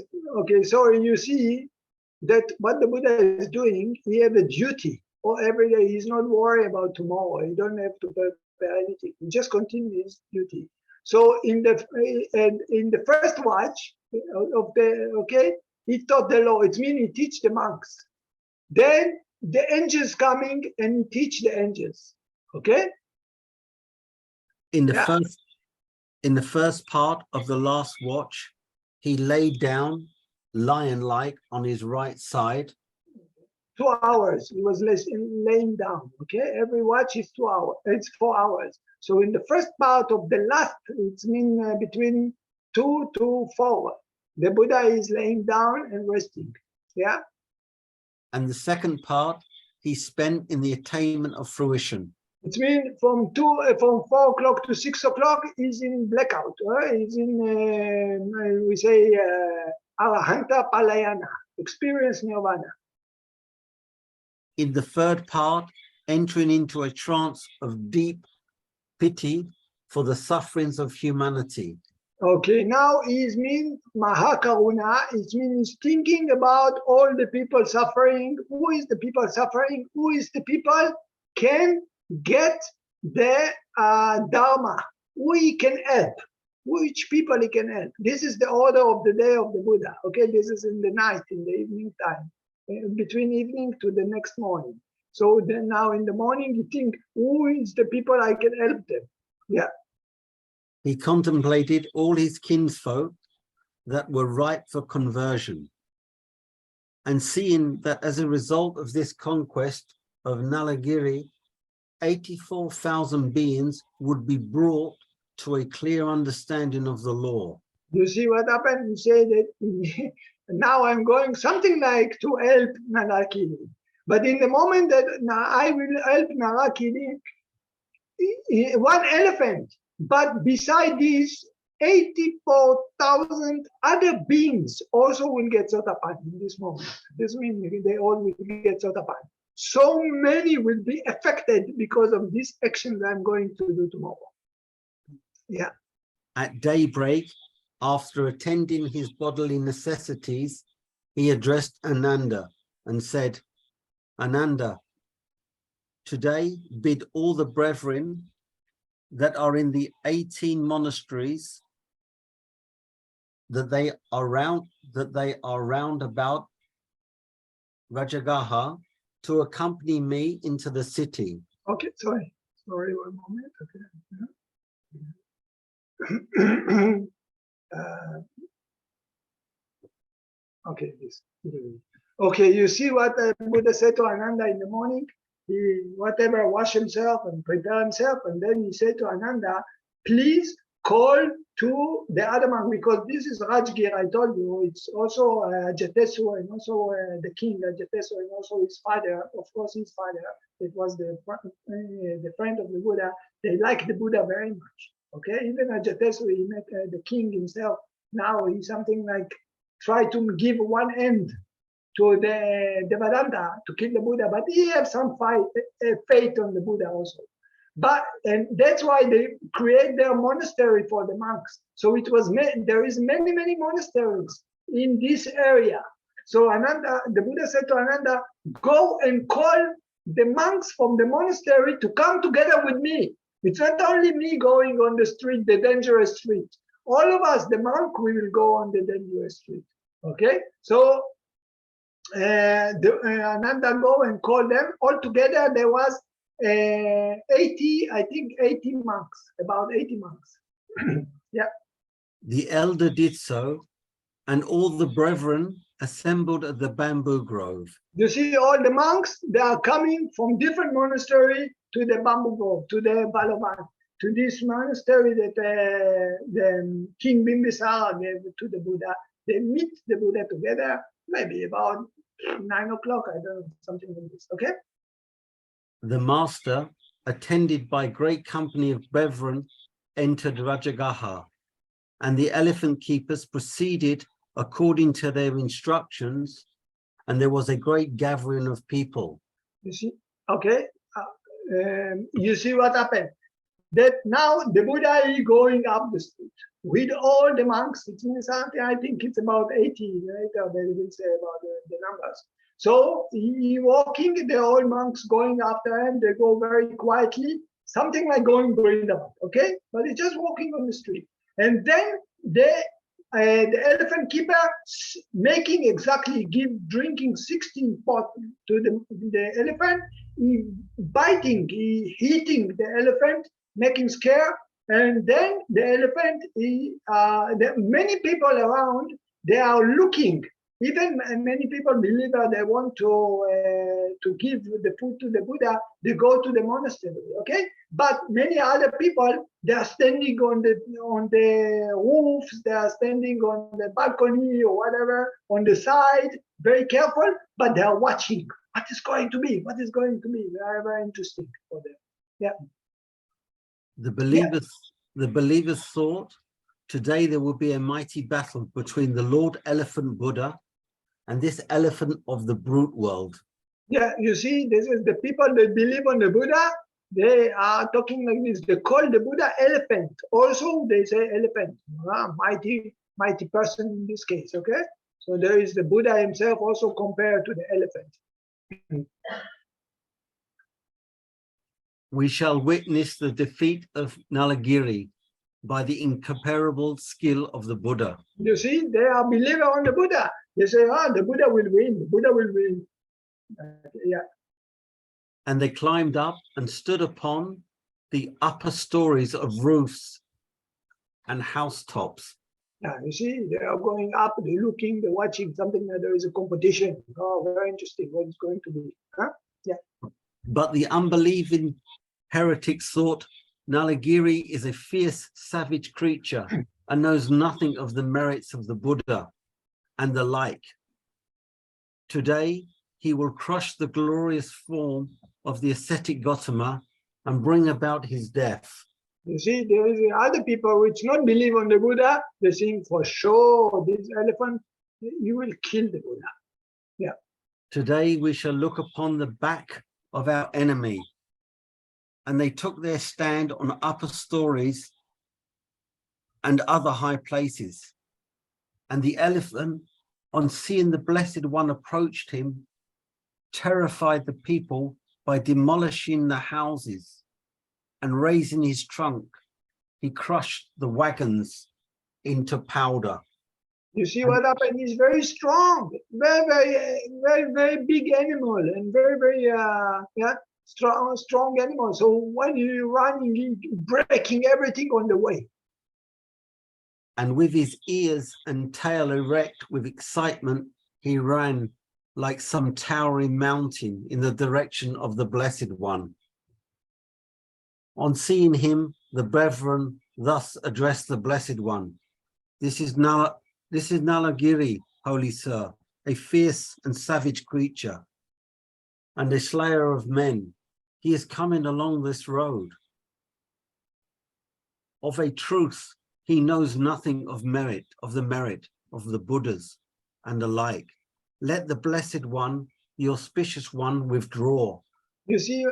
so you see that what the Buddha is doing, he has a duty. Or every day, he's not worried about tomorrow. He don't have to prepare anything. He just continues his duty. So in the first watch of he taught the law. It means he teach the monks. Then the angels coming and he teach the angels. Okay. In the first part of the last watch, he laid down lion-like on his right side. 2 hours. He was laying down. Okay, every watch is 2 hours. It's 4 hours. So in the first part of the last, it's between 2 to 4. The Buddha is laying down and resting. Yeah. And the second part he spent in the attainment of fruition. It means from 4 o'clock to 6 o'clock is in blackout. Is in we say Arahanta Palayana, experience nirvana. In the third part, entering into a trance of deep pity for the sufferings of humanity. Okay, now it means Mahakaruna. It means thinking about all the people suffering. Who is the people suffering? Who is the people can get the Dhamma? Who he can help? Which people he can help? This is the order of the day of the Buddha. Okay, this is in the night, in the evening time. Between evening to the next morning. So then now in the morning you think, who is the people I can help them? Yeah. He contemplated all his kinsfolk that were ripe for conversion, and seeing that as a result of this conquest of Nalagiri, 84,000 beings would be brought to a clear understanding of the law. You see what happened? He said that now I'm going something like to help Nalagiri. But in the moment that I will help Nalagiri, one elephant, but beside this, 84,000 other beings also will get Sotapan in this moment. This means they all will get Sotapan. So many will be affected because of this action that I'm going to do tomorrow. Yeah. At daybreak, after attending his bodily necessities, he addressed Ananda and said, "Ananda, Today bid all the brethren that are in the 18 monasteries that they are round about Rajagaha to accompany me into the city. Okay, sorry, one moment. Okay. Okay, this. Okay, you see what Buddha said to Ananda in the morning? He, whatever, wash himself and prepare himself, and then he said to Ananda, please call to the other monk, because this is Rajgir, I told you, it's also Ajatesu and also the king Ajatesu and also his father, of course his father, it was the friend of the Buddha. They like the Buddha very much, okay? Even Ajatesu, he met the king himself. Now he's something like try to give one end to the Devadatta to kill the Buddha, but he had some faith on the Buddha also. And that's why they create their monastery for the monks. So it was there is many monasteries in this area. So Ananda, the Buddha said to Ananda, go and call the monks from the monastery to come together with me. It's not only me going on the street, the dangerous street. All of us, the monk, we will go on the dangerous street. Okay, so Ananda go and call them. All together there was 80, I think 80 monks, about 80 monks. Yeah. The elder did so, and all the brethren assembled at the bamboo grove. You see, all the monks, they are coming from different monastery to the bamboo grove, to the Balaban, to this monastery that the King Bimbisara gave to the Buddha. They meet the Buddha together, maybe about 9 o'clock, I don't know, something like this, okay? The master, attended by great company of brethren, entered Rajagaha, and the elephant keepers proceeded according to their instructions, and there was a great gathering of people. You see, okay, you see what happened? That now the Buddha is going up the street with all the monks. It means something, I think it's about 80 later, they will say about the numbers. So he walking, the old monks going after him, they go very quietly, something like going Vrindavan, okay? But it's just walking on the street. And then the elephant keeper making exactly, drinking 16 pot to the elephant, he biting, he hitting the elephant, making scare, and then the elephant, many people around, they are looking. Even many people believe that they want to give the food to the Buddha, they go to the monastery, okay? But many other people, they are standing on the roofs, they are standing on the balcony or whatever, on the side, very careful, but they are watching. What is going to be? What is going to be? Very, very interesting for them. Yeah. The believers thought, today there will be a mighty battle between the Lord Elephant Buddha and this elephant of the brute world. Yeah, you see, this is the people that believe on the Buddha, they are talking like this. They call the Buddha elephant. Also, they say elephant, mighty person in this case, okay? So there is the Buddha himself also compared to the elephant. We shall witness the defeat of Nalagiri by the incomparable skill of the Buddha. You see, they are believer on the Buddha. They say, the Buddha will win, the Buddha will win. Yeah. And they climbed up and stood upon the upper stories of roofs and housetops. Yeah, you see, they are going up, they're looking, they're watching something that there is a competition. Oh, very interesting, what it's going to be. Huh? Yeah. But the unbelieving heretics thought Nalagiri is a fierce, savage creature and knows nothing of the merits of the Buddha and the like. Today, he will crush the glorious form of the ascetic Gautama and bring about his death. You see, there is other people which not believe on the Buddha. They think for sure this elephant, you will kill the Buddha. Yeah. Today, we shall look upon the back of our enemy. And they took their stand on upper stories and other high places. And the elephant, on seeing the Blessed One approached him, terrified the people by demolishing the houses and raising his trunk, he crushed the wagons into powder. You see what happened? He's very strong, very big animal, and very strong animal. So when you running, he breaking everything on the way. And with his ears and tail erect with excitement, he ran like some towering mountain in the direction of the Blessed One. On seeing him, the brethren thus addressed the Blessed One. This is Nalagiri, Holy Sir, a fierce and savage creature, and a slayer of men. He is coming along this road. Of a truth, he knows nothing of the merit of the Buddhas and the like. Let the Blessed One, the auspicious one, withdraw. You see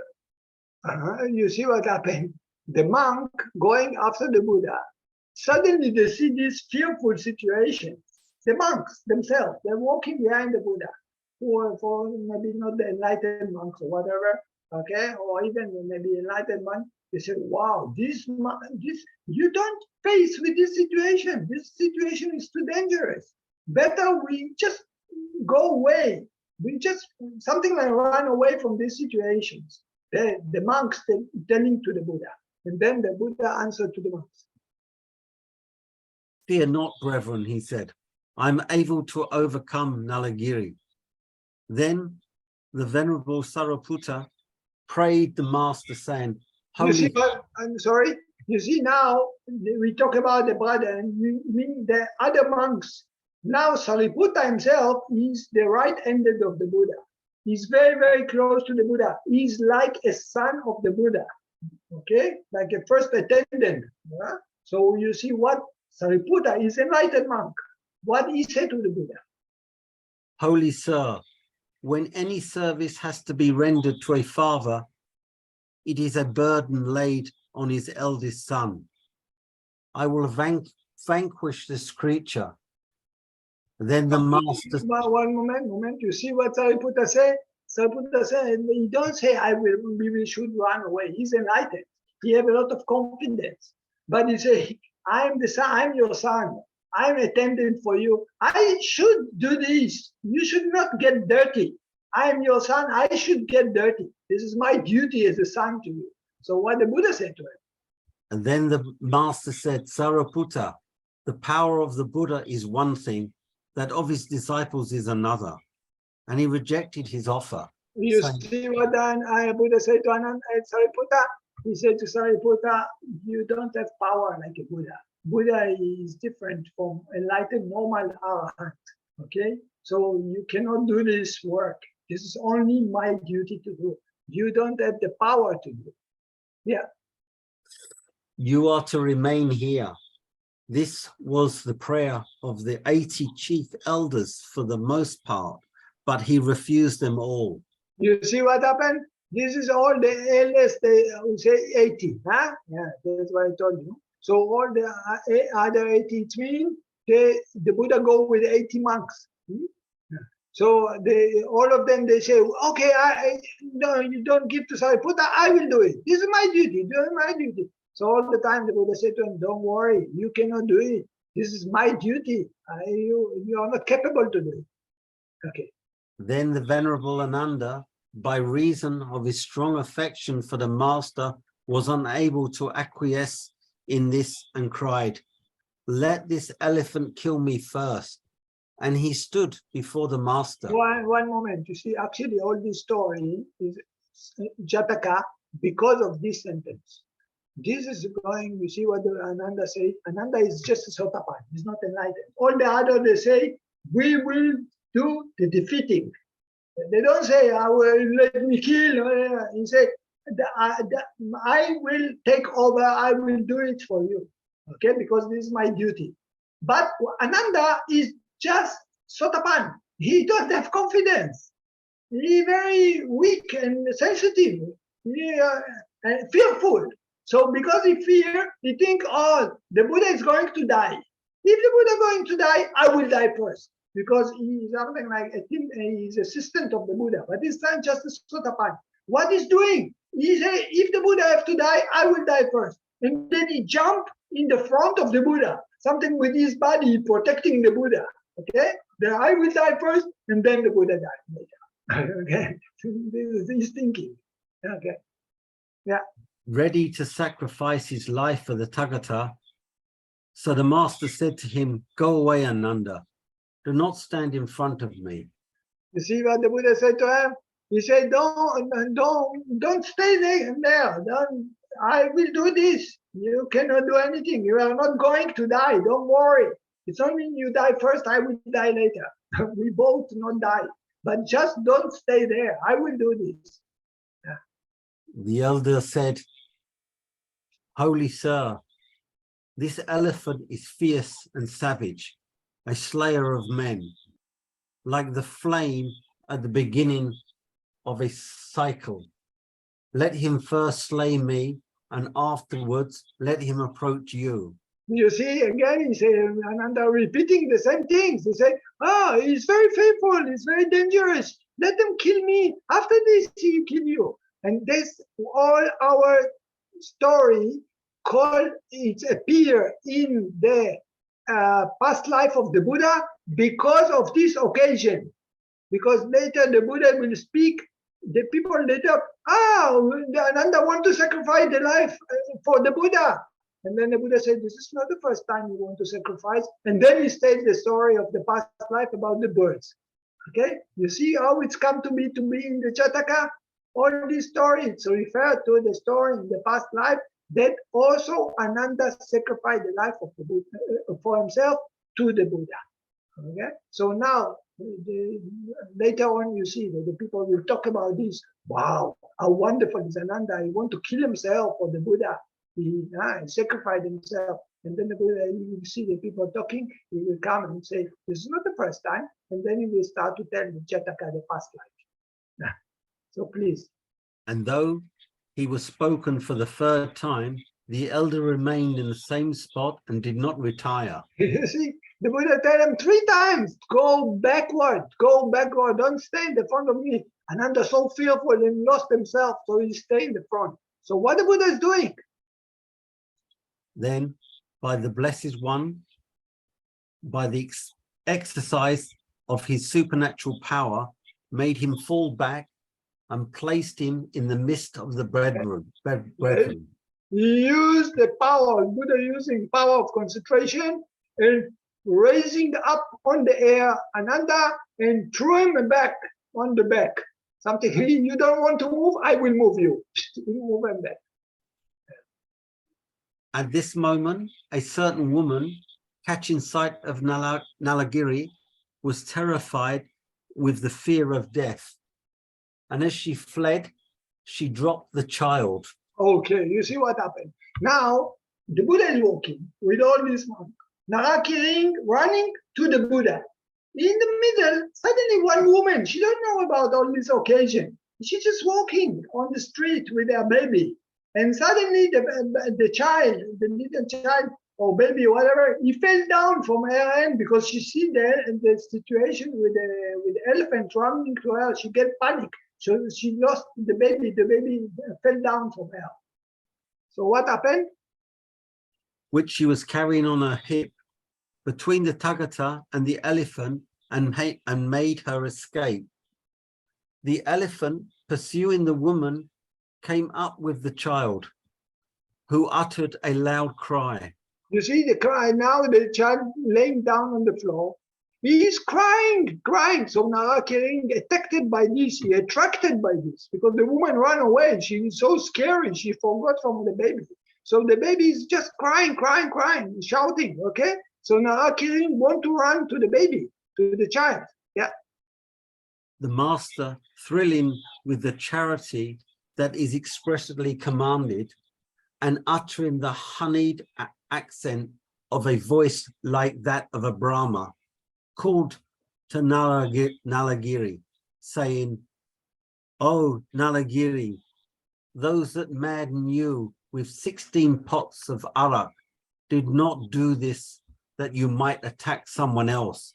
what happened? The monk going after the Buddha. Suddenly they see this fearful situation. The monks themselves, they're walking behind the Buddha, for maybe not the enlightened monks or whatever, okay, or even maybe enlightened monk. They say, wow, this you don't face with this situation. This situation is too dangerous. Better we just go away. We just something like run away from these situations. The monks telling to the Buddha, and then the Buddha answered to the monks. Fear not, brethren, he said. I'm able to overcome Nalagiri. Then the Venerable Sariputta prayed the Master, saying, You see, I'm sorry. You see, now we talk about the brother, and we mean the other monks. Now Sariputta himself is the right-handed of the Buddha. He's very close to the Buddha. He's like a son of the Buddha, okay, like a first attendant. Yeah? So you see what Sariputta is, enlightened monk. What he said to the Buddha? Holy Sir, when any service has to be rendered to a father, it is a burden laid on his eldest son. I will vanquish this creature. Then the Master... One moment. You see what Sariputta said? Sariputta said, he don't say, we should run away. He's enlightened. He has a lot of confidence. But he said, I'm the son, I'm your son. I'm attendant for you. I should do this. You should not get dirty. I'm your son. I should get dirty. This is my duty as a son to you. So what the Buddha said to him. And then the Master said, Sariputta, the power of the Buddha is one thing, that of his disciples is another. And he rejected his offer. You see what Buddha said to Sariputta? He said to Sariputta, you don't have power like a Buddha. Buddha is different from enlightened normal arahant. Okay? So you cannot do this work. This is only my duty to do. You don't have the power to do. Yeah. You are to remain here. This was the prayer of the 80 chief elders for the most part, but he refused them all. You see what happened? This is all the elders, they say 80. Huh? Yeah, that's what I told you. So all the other 80, it means the Buddha go with 80 monks. Yeah. So all of them, they say, okay, no, you don't give to Sariputta, I will do it. This is my duty, this is my duty. So all the time the Buddha said to him, don't worry, you cannot do it. This is my duty. You are not capable to do it. Okay. Then the Venerable Ananda, by reason of his strong affection for the Master, was unable to acquiesce in this and cried, let this elephant kill me first. And he stood before the Master. One moment. You see, actually all this story is Jataka because of this sentence. This is going, you see what Ananda says? Ananda is just a Sotapan. He's not enlightened. All the others, they say, we will do the defeating. They don't say, I will let me kill. He said, I will take over. I will do it for you. Okay, because this is my duty. But Ananda is just Sotapan. He don't have confidence. He very weak and sensitive. He fearful. So because he fear, he think, oh, the Buddha is going to die. If the Buddha is going to die, I will die first. Because he is something like, I think he is assistant of the Buddha. But this time just a Sotapan. what he's doing. He said, if the Buddha have to die, I will die first. And then he jumped in the front of the Buddha, something with his body protecting the Buddha. Okay, then I will die first, and then the Buddha died later. Okay, this is his thinking. Okay, yeah. Ready to sacrifice his life for the Tathagata. So the master said to him, "Go away, Ananda. Do not stand in front of me." You see what the Buddha said to him? He said, don't stay there. Don't, I will do this. You cannot do anything. You are not going to die. Don't worry. It's only you die first, I will die later. We both not die. But just don't stay there. I will do this. Yeah. The elder said, "Holy sir, this elephant is fierce and savage, a slayer of men, like the flame at the beginning of a cycle. Let him first slay me, and afterwards let him approach you." You see, again, he said, Ananda repeating the same things. He said, he's very faithful, he's very dangerous. Let them kill me. After this, he'll kill you. And this, all our story called, it appear in the past life of the Buddha because of this occasion. Because later the Buddha will speak, the people later, Ananda want to sacrifice the life for the Buddha. And then the Buddha said, this is not the first time you want to sacrifice. And then he states the story of the past life about the birds. Okay, you see how it's come to be in the Jataka? All these stories refer to the story in the past life that also Ananda sacrificed the life of the Buddha, for himself to the Buddha. Okay, so now later on you see that the people will talk about this. Wow, how wonderful is Ananda! He want to kill himself for the Buddha. He sacrificed himself. And then the Buddha, you will see the people talking, he will come and say, this is not the first time. And then he will start to tell the Jataka the past life. So please. And though he was spoken for the third time, the elder remained in the same spot and did not retire. You see, the Buddha told him 3 times, go backward, don't stay in the front of me. Ananda so fearful and lost himself, so he stayed in the front. So what the Buddha is doing? Then, by the Blessed One, by the exercise of his supernatural power, made him fall back and placed him in the midst of the brethren. He used the power, Buddha using power of concentration and raising up on the air Ananda and threw him back on the back. Something, you don't want to move, I will move you. Move him back. At this moment, a certain woman, catching sight of Nalagiri, was terrified with the fear of death. And as she fled, she dropped the child. Okay, you see what happened. Now, the Buddha is walking with all these monks. Nalagiri running to the Buddha. In the middle, suddenly one woman, she don't know about all this occasion. She's just walking on the street with her baby. And suddenly the child, the little child or baby or whatever, he fell down from her hand because she see the situation with the elephant running to her. She get panic. So she lost the baby. The baby fell down from her. So what happened? Which she was carrying on her hip between the Tathagata and the elephant and made her escape. The elephant, pursuing the woman, came up with the child, who uttered a loud cry. You see the cry now, the child laying down on the floor. He is crying. So Nalagiri attracted by this, he attracted by this, because the woman ran away. She is so scary, she forgot from the baby. So the baby is just crying, shouting, okay? So Nalagiri want to run to the baby, to the child, yeah. The master, thrilling with the charity that is expressly commanded, and uttering the honeyed accent of a voice like that of a Brahma, called to Nalagiri, saying, "O Nalagiri, those that madden you with 16 pots of arak did not do this that you might attack someone else,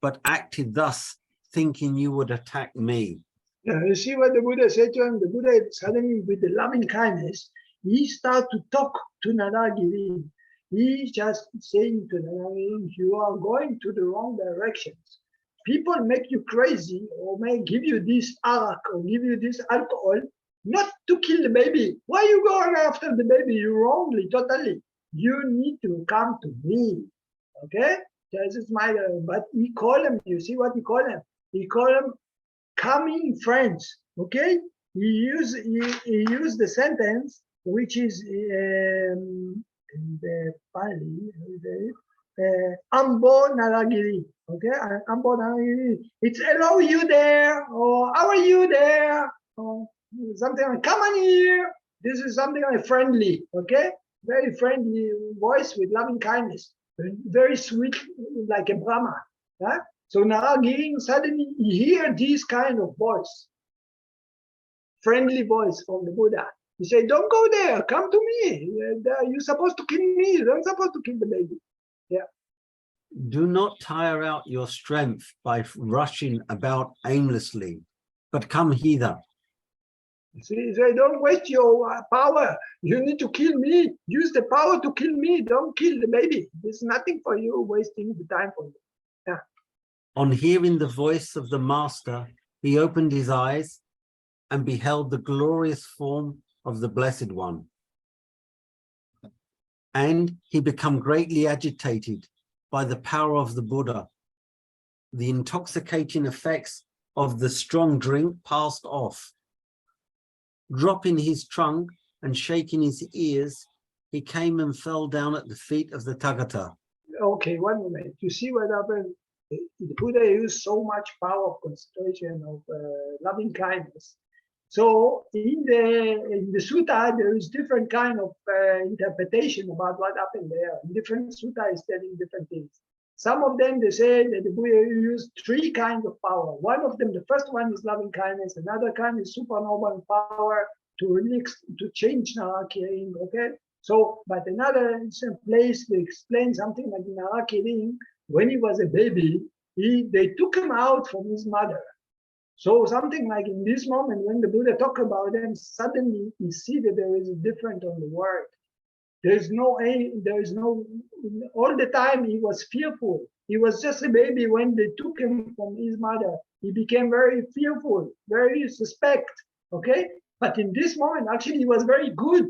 but acted thus thinking you would attack me. Yeah, you see what the Buddha said to him? The Buddha suddenly, with the loving kindness, he started to talk to Nalagiri. He just saying to Nalagiri, you are going to the wrong directions. People make you crazy or may give you this arak or give you this alcohol, not to kill the baby. Why you going after the baby? You wrongly, totally. You need to come to me. Okay? This is my, but he called him, you see what he called him? He called him coming friends. Okay, he used the sentence which is in the Pali, Ambo Nalagiri. Okay, Ambo Nalagiri. It's hello you there, or how are you there, or something like come on here. This is something like friendly. Okay, very friendly voice with loving kindness, very sweet like a Brahma. Yeah? So Nalagiri suddenly hear this kind of voice, friendly voice from the Buddha. He said, don't go there, come to me. You're supposed to kill me, you're not supposed to kill the baby. Yeah. Do not tire out your strength by rushing about aimlessly, but come hither. See, say, don't waste your power. You need to kill me. Use the power to kill me. Don't kill the baby. There's nothing for you wasting the time for you. Yeah. On hearing the voice of the master, he opened his eyes and beheld the glorious form of the Blessed One. And he became greatly agitated by the power of the Buddha. The intoxicating effects of the strong drink passed off. Dropping his trunk and shaking his ears, he came and fell down at the feet of the Tathagata. Okay, 1 moment. You see what happened? The Buddha used so much power of concentration, of loving kindness. So in the sutta, there is different kind of interpretation about what happened there. In different sutta is telling different things. Some of them, they say that the Buddha used 3 kinds of power. One of them, the first one is loving kindness. Another kind is supernormal power to release, to change Nalagiri, okay? So, but another place they explain something like Nalagiri, when he was a baby, they took him out from his mother. So something like in this moment, when the Buddha talk about them, suddenly you see that there is a difference on the word. There is no, all the time he was fearful. He was just a baby when they took him from his mother. He became very fearful, very suspect, okay? But in this moment, actually, he was very good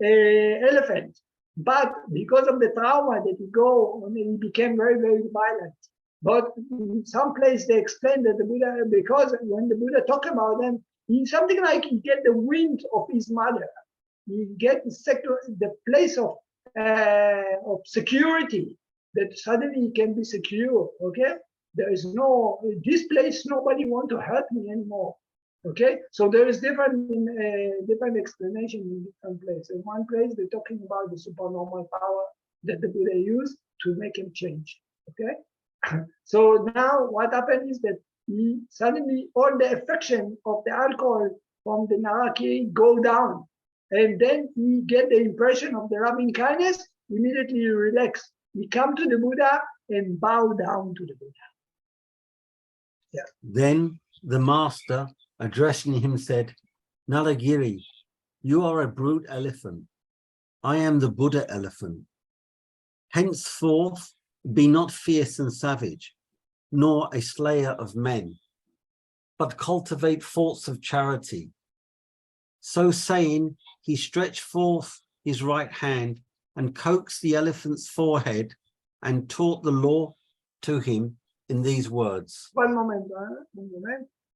elephant. But because of the trauma that he became very, very violent. But in some place they explain that the Buddha, because when the Buddha talk about them, he something like he get the wind of his mother. He get the place of security, that suddenly he can be secure. Okay, there is no this place. Nobody want to hurt me anymore. Okay, so there is different explanation in different places. In one place, they're talking about the supernormal power that the Buddha used to make him change. Okay, so now what happened is that he suddenly all the affection of the alcohol from the Nalagiri go down, and then he get the impression of the loving kindness. Immediately he relax. He come to the Buddha and bow down to the Buddha. Yeah. Then the master, addressing him, said, Nalagiri, you are a brute elephant. I am the Buddha elephant. Henceforth, be not fierce and savage, nor a slayer of men, but cultivate thoughts of charity. So saying, he stretched forth his right hand and coaxed the elephant's forehead and taught the law to him in these words. One moment.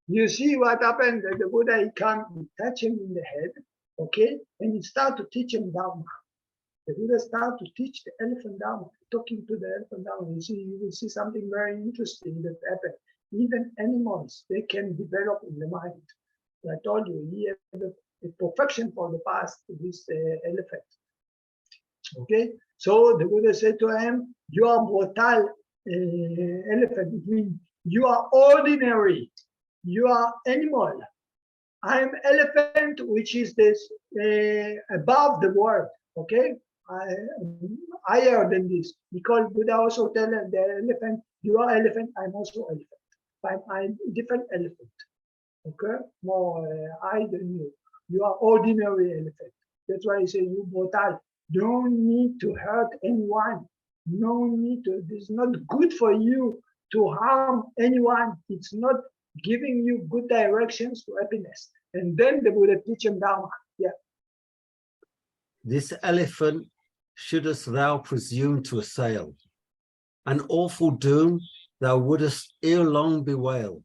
You see what happened? The Buddha, he come touch him in the head, okay? And he start to teach him Dhamma. The Buddha start to teach the elephant Dhamma, talking to the elephant Dhamma. You will see something very interesting that happened. Even animals, they can develop in the mind. I told you, he had a perfection for the past, this elephant. Okay, so the Buddha said to him, you are brutal elephant. It means you are ordinary. You are animal. I am elephant, which is this above the world. Okay, higher than this. Because Buddha also tell the elephant, you are elephant. I'm also elephant. I'm different elephant. okay, more high than you. You are ordinary elephant. That's why I say you botai. Don't need to hurt anyone. No need to. It's not good for you to harm anyone. It's not giving you good directions to happiness. And then the Buddha teach him Dhamma. Yeah. This elephant shouldst thou presume to assail, an awful doom thou wouldst ere long bewail.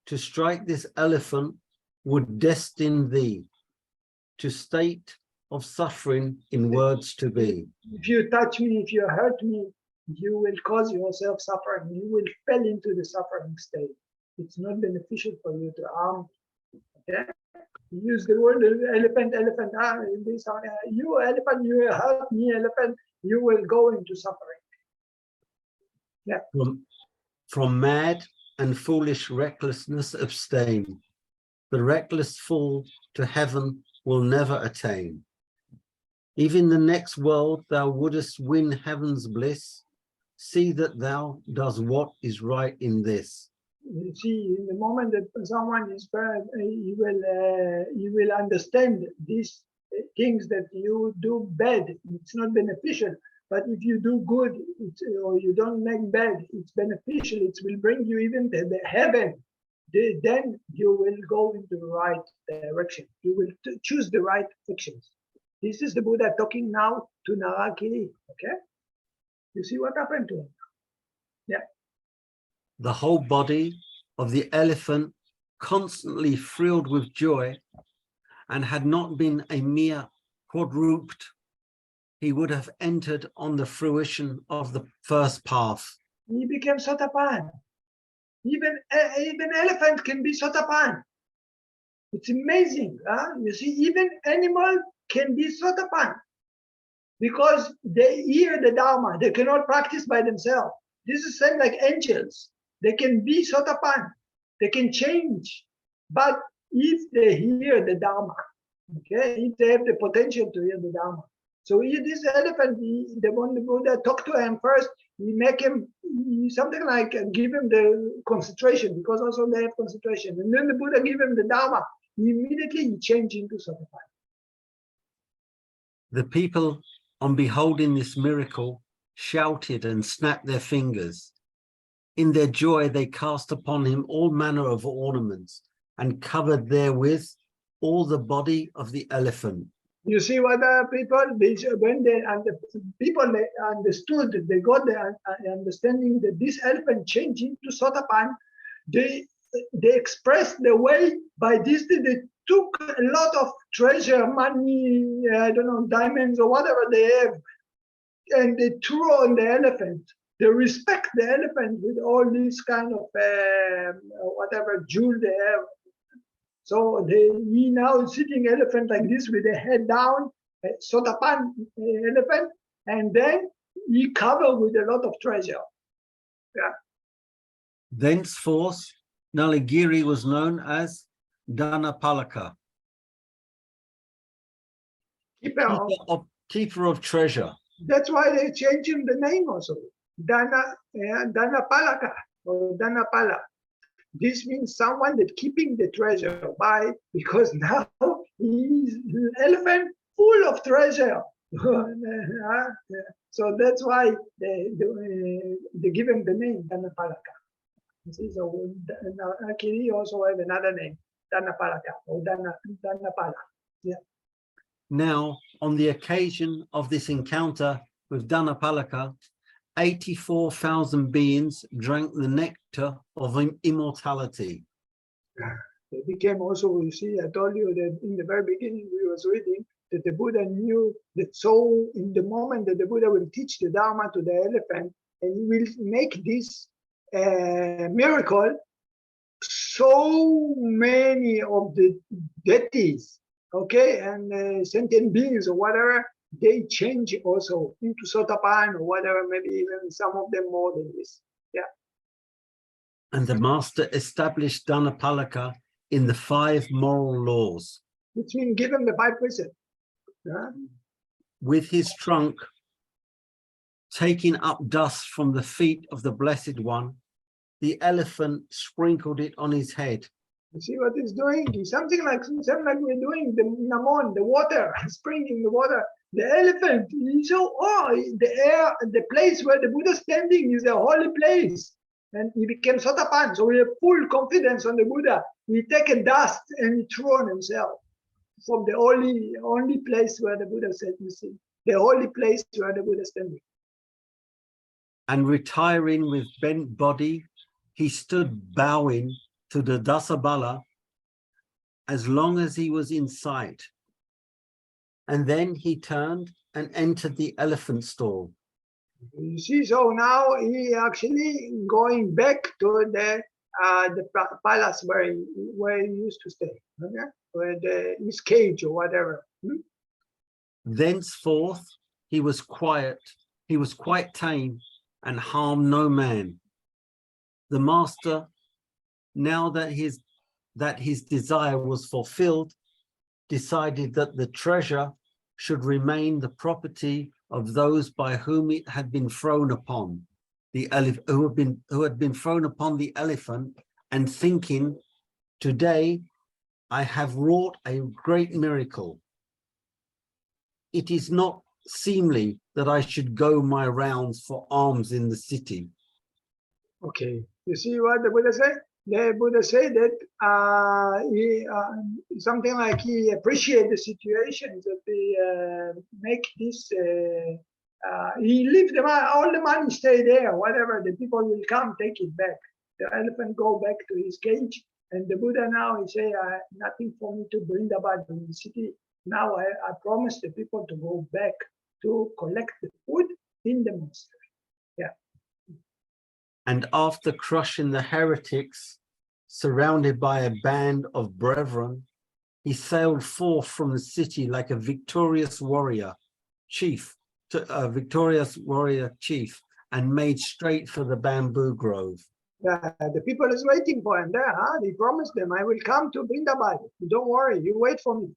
To strike this elephant would destine thee to state of suffering in words to be. If you touch me, if you hurt me, you will cause yourself suffering. You will fall into the suffering state. It's not beneficial for you to harm. Okay? Use the word elephant, elephant. You elephant, you hurt me, elephant. You will go into suffering. Yeah. From mad and foolish recklessness abstain. The reckless fool to heaven will never attain. Even the next world thou wouldest win heaven's bliss. See that thou does what is right in this. You see, in the moment that someone is bad, he will understand these things that you do bad. It's not beneficial. But if you do good, or you don't make bad, it's beneficial. It will bring you even to the heaven. Then you will go into the right direction. You will choose the right actions. This is the Buddha talking now to Nalagiri. Okay, you see what happened to him? Yeah. The whole body of the elephant constantly thrilled with joy, and had not been a mere quadruped, he would have entered on the fruition of the first path. He became Sotapan. Even elephant can be Sotapan. It's amazing. Huh? You see, even animal can be Sotapan because they hear the Dharma. They cannot practice by themselves. This is same like angels. They can be Sotapan. They can change. But if they hear the Dharma, okay, if they have the potential to hear the Dharma. So this elephant, the one the Buddha talked to him first, he make him something like give him the concentration, because also they have concentration. And then the Buddha give him the Dharma. Immediately he changed into Sotapan. The people, on beholding this miracle, shouted and snapped their fingers. In their joy, they cast upon him all manner of ornaments and covered therewith all the body of the elephant. You see what people, when people they understood, they got the understanding that this elephant changed into Sotapan, they expressed the way by this, they took a lot of treasure, money, I don't know, diamonds or whatever they have, and they threw on the elephant. They respect the elephant with all this kind of whatever jewel they have. So he now sitting elephant like this with the head down, Sotapan elephant, and then he covered with a lot of treasure. Yeah. Thenceforth, Nalagiri was known as Dhanapalaka, keeper of treasure. That's why they changed him the name also, Dhanapalaka or Dhanapala. This means someone that keeping the treasure. Why? Because now he's an elephant full of treasure. So that's why they give him the name Dhanapalaka. So Nalagiri also have another name, Dhanapalaka or Dhanapala. Yeah. Now, on the occasion of this encounter with Dhanapalaka, 84,000 beings drank the nectar of immortality. They became also, you see, I told you that in the very beginning we was reading that the Buddha knew that so in the moment that the Buddha will teach the Dharma to the elephant and he will make this miracle, so many of the deities, okay, and sentient beings or whatever, they change also into Sotapan or whatever, maybe even some of them more than this. Yeah. And the master established Dhanapalaka in the 5 moral laws. Which means give him the 5 precepts. Yeah. With his trunk, taking up dust from the feet of the Blessed One, the elephant sprinkled it on his head You see what he's doing? It's something like we're doing the Namon, the water, spring in the water. The elephant, the air, the place where the Buddha is standing is a holy place. And he became Sotapan. So we have full confidence on the Buddha. He take a dust and he threw on himself from the only place where the Buddha said, you see, the holy place where the Buddha is standing. And retiring with bent body, he stood bowing to the Dasabala as long as he was in sight. And then he turned and entered the elephant stall. You see, so now he actually going back to the palace where he used to stay, okay? Where his cage or whatever. Thenceforth, he was quite tame and harmed no man. The master, now that his desire was fulfilled, decided that the treasure should remain the property of those by whom it had been thrown upon, who had been thrown upon the elephant, and thinking, today I have wrought a great miracle. It is not seemly that I should go my rounds for alms in the city. Okay, you see what the Buddha said? The Buddha said that he something like he appreciated the situation that they make this. He leave all the money stay there. Whatever the people will come, take it back. The elephant go back to his cage, and the Buddha now he say, nothing for me to bring about in the city. Now I promise the people to go back to collect the food in the monastery. Yeah. And after crushing the heretics, surrounded by a band of brethren, he sailed forth from the city like a victorious warrior chief, and made straight for the bamboo grove. Yeah, the people is waiting for him there. He promised them, I will come to Vrindavan. Don't worry, you wait for me.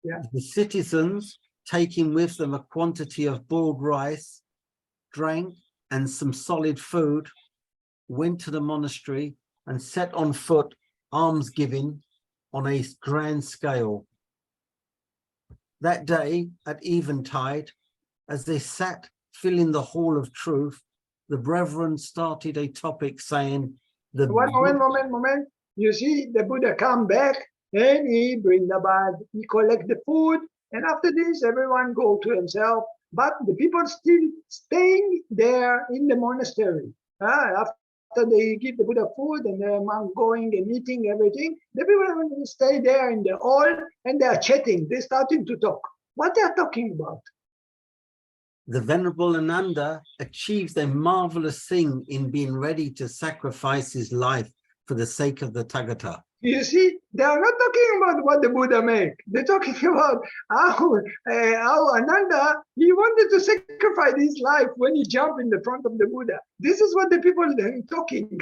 Yeah. The citizens, taking with them a quantity of boiled rice, drank, and some solid food, went to the monastery and set on foot almsgiving on a grand scale. That day at eventide, as they sat filling the hall of truth, the brethren started a topic saying, One moment. You see, the Buddha come back and he bring the bag, he collect the food, and after this, everyone go to himself. But the people still staying there in the monastery. After they give the Buddha food and the monk going and eating everything, the people stay there in the hall and they are chatting. They're starting to talk. What they are talking about? The Venerable Ananda achieved a marvelous thing in being ready to sacrifice his life for the sake of the Tathagata. You see, they are not talking about what the Buddha made. They're talking about how Ananda, he wanted to sacrifice his life when he jumped in the front of the Buddha. This is what the people are talking.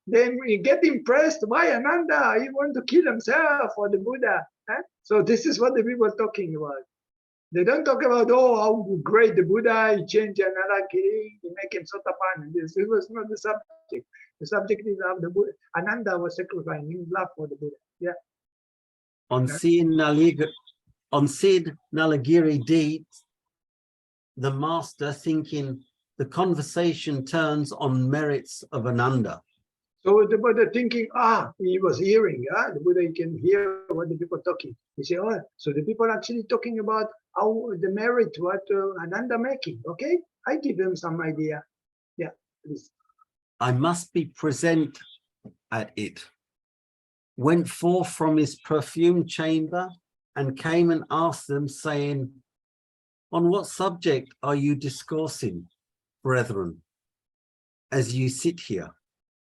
Then we get impressed. Why Ananda? He want to kill himself for the Buddha. So this is what the people are talking about. They don't talk about, how great the Buddha, he changed Nalagiri, he make him Sotapan. This was not the subject. The subject is how the Buddha, Ananda was sacrificing his love for the Buddha. Yeah. On seeing Nalagiri deeds, the master, thinking the conversation turns on merits of Ananda. So the Buddha thinking, he was hearing, the Buddha can hear what the people talking. He said, so the people actually talking about how the merit, what Ananda making. Okay, I give him some idea. Yeah, please. I must be present at it. Went forth from his perfume chamber and came and asked them, saying, on what subject are you discoursing, brethren, as you sit here?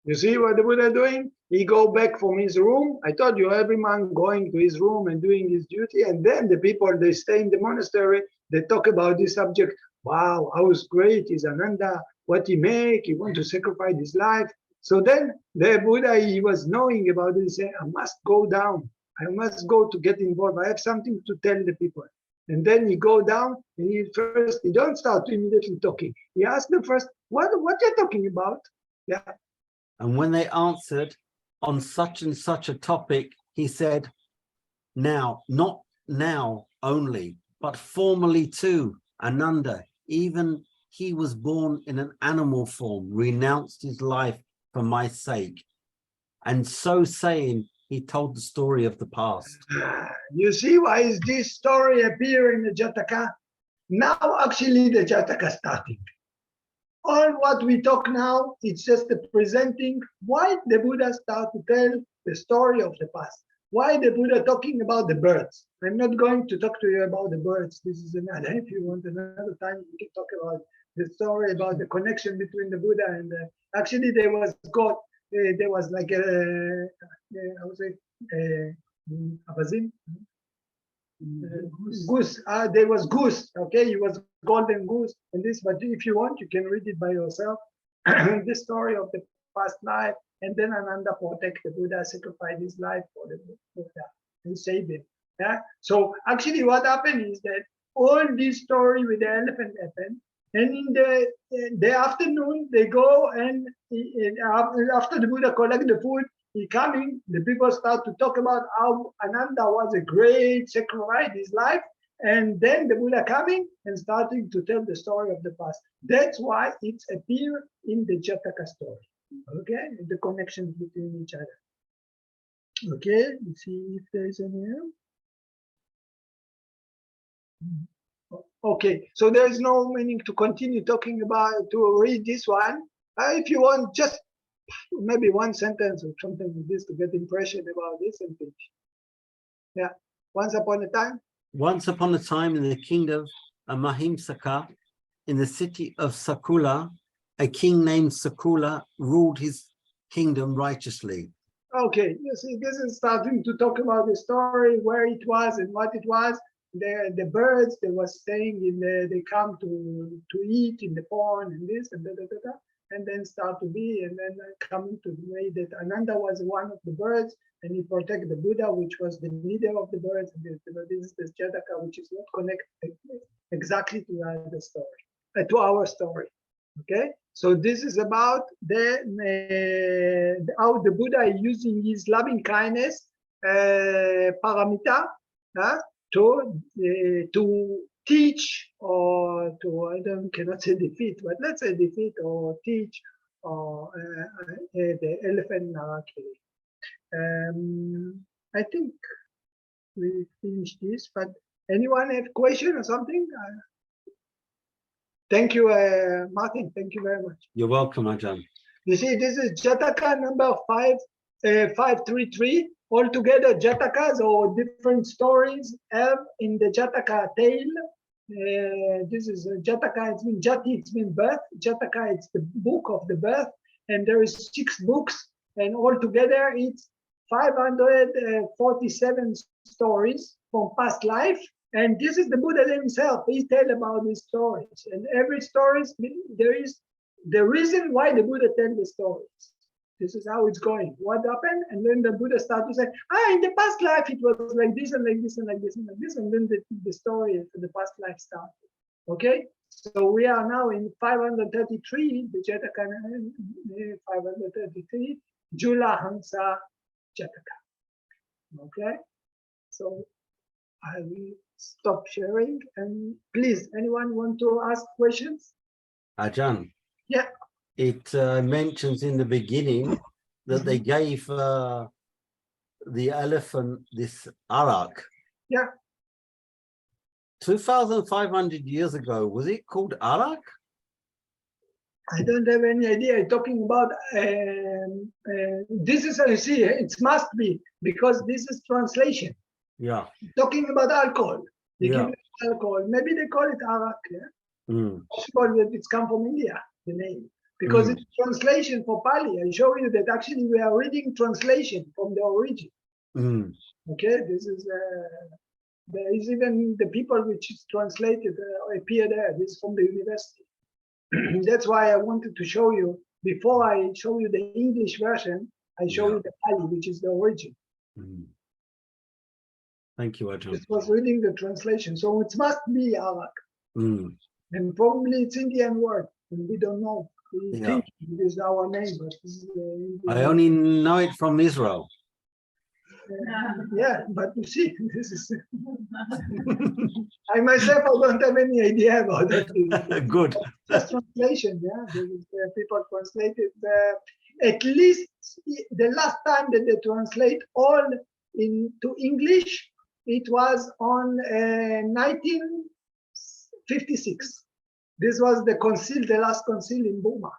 You see what the Buddha doing? He go back from his room. I told you, every man going to his room and doing his duty. And then the people, they stay in the monastery. They talk about this subject. Wow, how great is Ananda. What he make. He want to sacrifice his life. So then the Buddha, he was knowing about this. He said, I must go down. I must go to get involved. I have something to tell the people. And then he go down and he don't start immediately talking. He asked them first, what you're talking about? Yeah. And when they answered, on such and such a topic, he said, now, not now only, but formerly too, Ananda, even he was born in an animal form, renounced his life for my sake. And so saying, he told the story of the past. You see why is this story appear in the Jataka? Now actually the Jataka starting. All what we talk now, it's just the presenting why the Buddha start to tell the story of the past. Why the Buddha talking about the birds. I'm not going to talk to you about the birds. This is another, if you want another time, we can talk about the story about the connection between the Buddha and actually there was God. There was like I would say, Abazin? Goose. There was goose. Okay, he was golden goose and this. But if you want, you can read it by yourself. The story of the past life, and then Ananda protect the Buddha, sacrificed his life for the Buddha and saved him. Yeah. So actually, what happened is that all this story with the elephant happened, and in the afternoon they go and after the Buddha collect the food. He coming, the people start to talk about how Ananda was a great sacrifice his life, and then the Buddha coming and starting to tell the story of the past. That's why it's appear in the Jataka story. Okay, the connections between each other. Okay, let's see if there is any else. Okay, so there is no meaning to continue talking about to read this one. If you want, just maybe one sentence or something like this to get impression about this and finish. Yeah. Once upon a time In the kingdom of Mahimsaka, in the city of Sakula, a king named Sakula ruled his kingdom righteously. Okay, you see, this is starting to talk about the story, where it was and what it was. The birds they were staying in they come to eat in the pond and this and da. And then start to be, and then coming to the way that Ananda was one of the birds, and he protected the Buddha, which was the leader of the birds. And this is the Jataka, which is not connected exactly to the story, to our story. Okay, so this is about how the Buddha is using his loving kindness, paramita, to teach or to cannot say defeat, but let's say defeat or teach or the elephant Nalagiri. I think we finished this, but anyone have question or something? Thank you, Martin. Thank you very much. You're welcome, Ajarn. You see, this is Jataka number 533. Altogether, Jatakas or different stories have in the Jataka tale. This is Jataka, it's been Jati, it's been birth. Jataka, it's the book of the birth, and there is 6 books, and altogether it's 547 stories from past life. And this is the Buddha himself. He tell about these stories, and every story there is the reason why the Buddha tell the stories. This is how it's going. What happened? And then the Buddha started to say, in the past life, it was like this and like this and like this and like this. And then the story for the past life started. Okay? So we are now in 533, the Jataka, 533, Jula Hamsa Jataka. Okay? So I will stop sharing. And please, anyone want to ask questions? Ajarn. Yeah. It mentions in the beginning that they gave the elephant this arak. Yeah. 2,500 years ago, was it called arak? I don't have any idea. I'm talking about this is, you see, it must be because this is translation. Yeah. Talking about alcohol. They Yeah. give it alcohol. Maybe they call it arak. Yeah? Mm. It's come from India, the name. Because it's translation for Pali. I show you that actually we are reading translation from the origin. Okay, this is there is even the people which is translated appear there. This is from the university. That's why I wanted to show you before I show you the English version. I show you the Pali, which is the origin. Thank you, Ajarn. This was reading the translation, so it must be Arak, and probably it's Indian word, and we don't know. We Yeah. think it is our name, but this is I only know it from Israel. yeah, but you see, this is. I myself, I don't have any idea about that. Good. Just translation, yeah. People translated at least the last time that they translate all into English, it was on 1956. This was the concile, the last concile in Burma.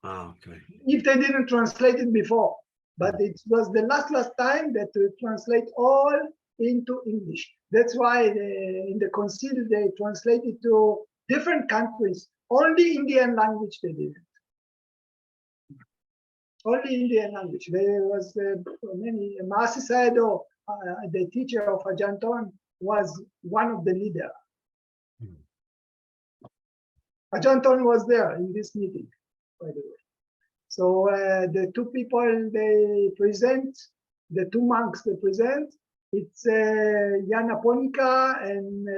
Ah, okay. If they didn't translate it before, but it was the last time that they translate all into English. That's why in the concile they translated to different countries. Only Indian language they did. Only Indian language. There was many. Mahasi Sayadaw, the teacher of Ajarn, was one of the leaders. Ajarn was there in this meeting, by the way. So the two people they present, the two monks they present, it's Yana Ponika and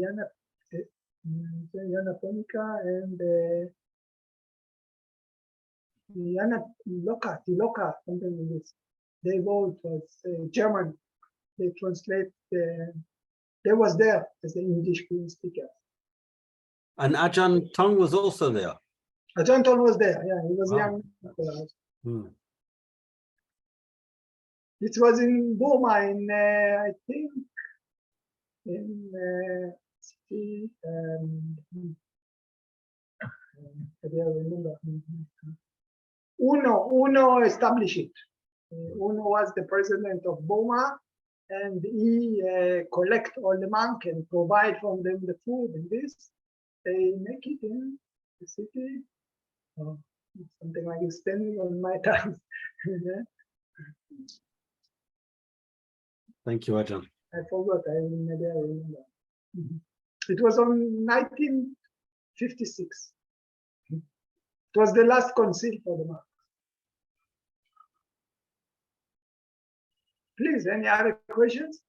Yana Ponika and Yana Tiloka, something like this. They both was German. They translate. They was there as the English speaker. And Ajahn Tong was also there. Ajarn was there. Yeah, he was young. It was in Burma, in I think in city. I don't remember. Uno established it. Uno was the president of Burma, and he collect all the monks and provide from them the food and this. They make it in the city. Oh, something like it's standing on my tongue. Thank you, Ajahn. I forgot. I never remember. It was on 1956. It was the last concile for the monks. Please, any other questions?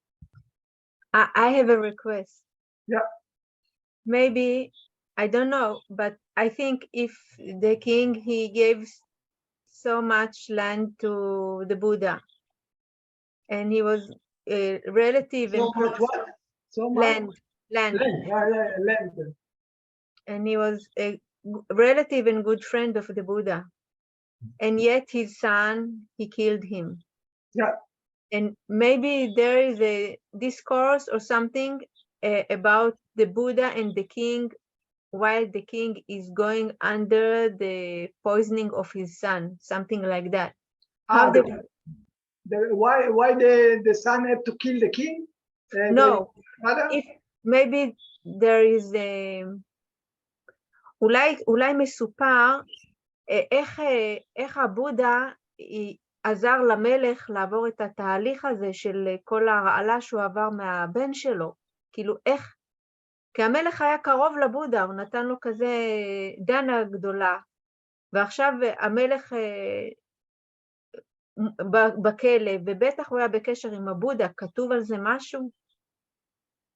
I have a request. Yeah. Maybe, I don't know, but I think if the king, he gave so much land to the Buddha, and he was a relative So and much close what? So much land, land. and he was a relative and good friend of the Buddha, and yet his son, he killed him. Yeah. And maybe there is a discourse or something about the Buddha and the king, while the king is going under the poisoning of his son, something like that. How why the son had to kill the king? No, The if maybe there is אולי מסופר איך הבודה עזר למלך לעבור את התהליך הזה של כל הרעלה שהוא עבר מהבן שלו, כאילו איך, כי המלך היה קרוב לבודה, הוא נתן לו כזה דנה גדולה, ועכשיו המלך בכלא, ובטח הוא היה בקשר עם הבודה, כתוב על זה משהו?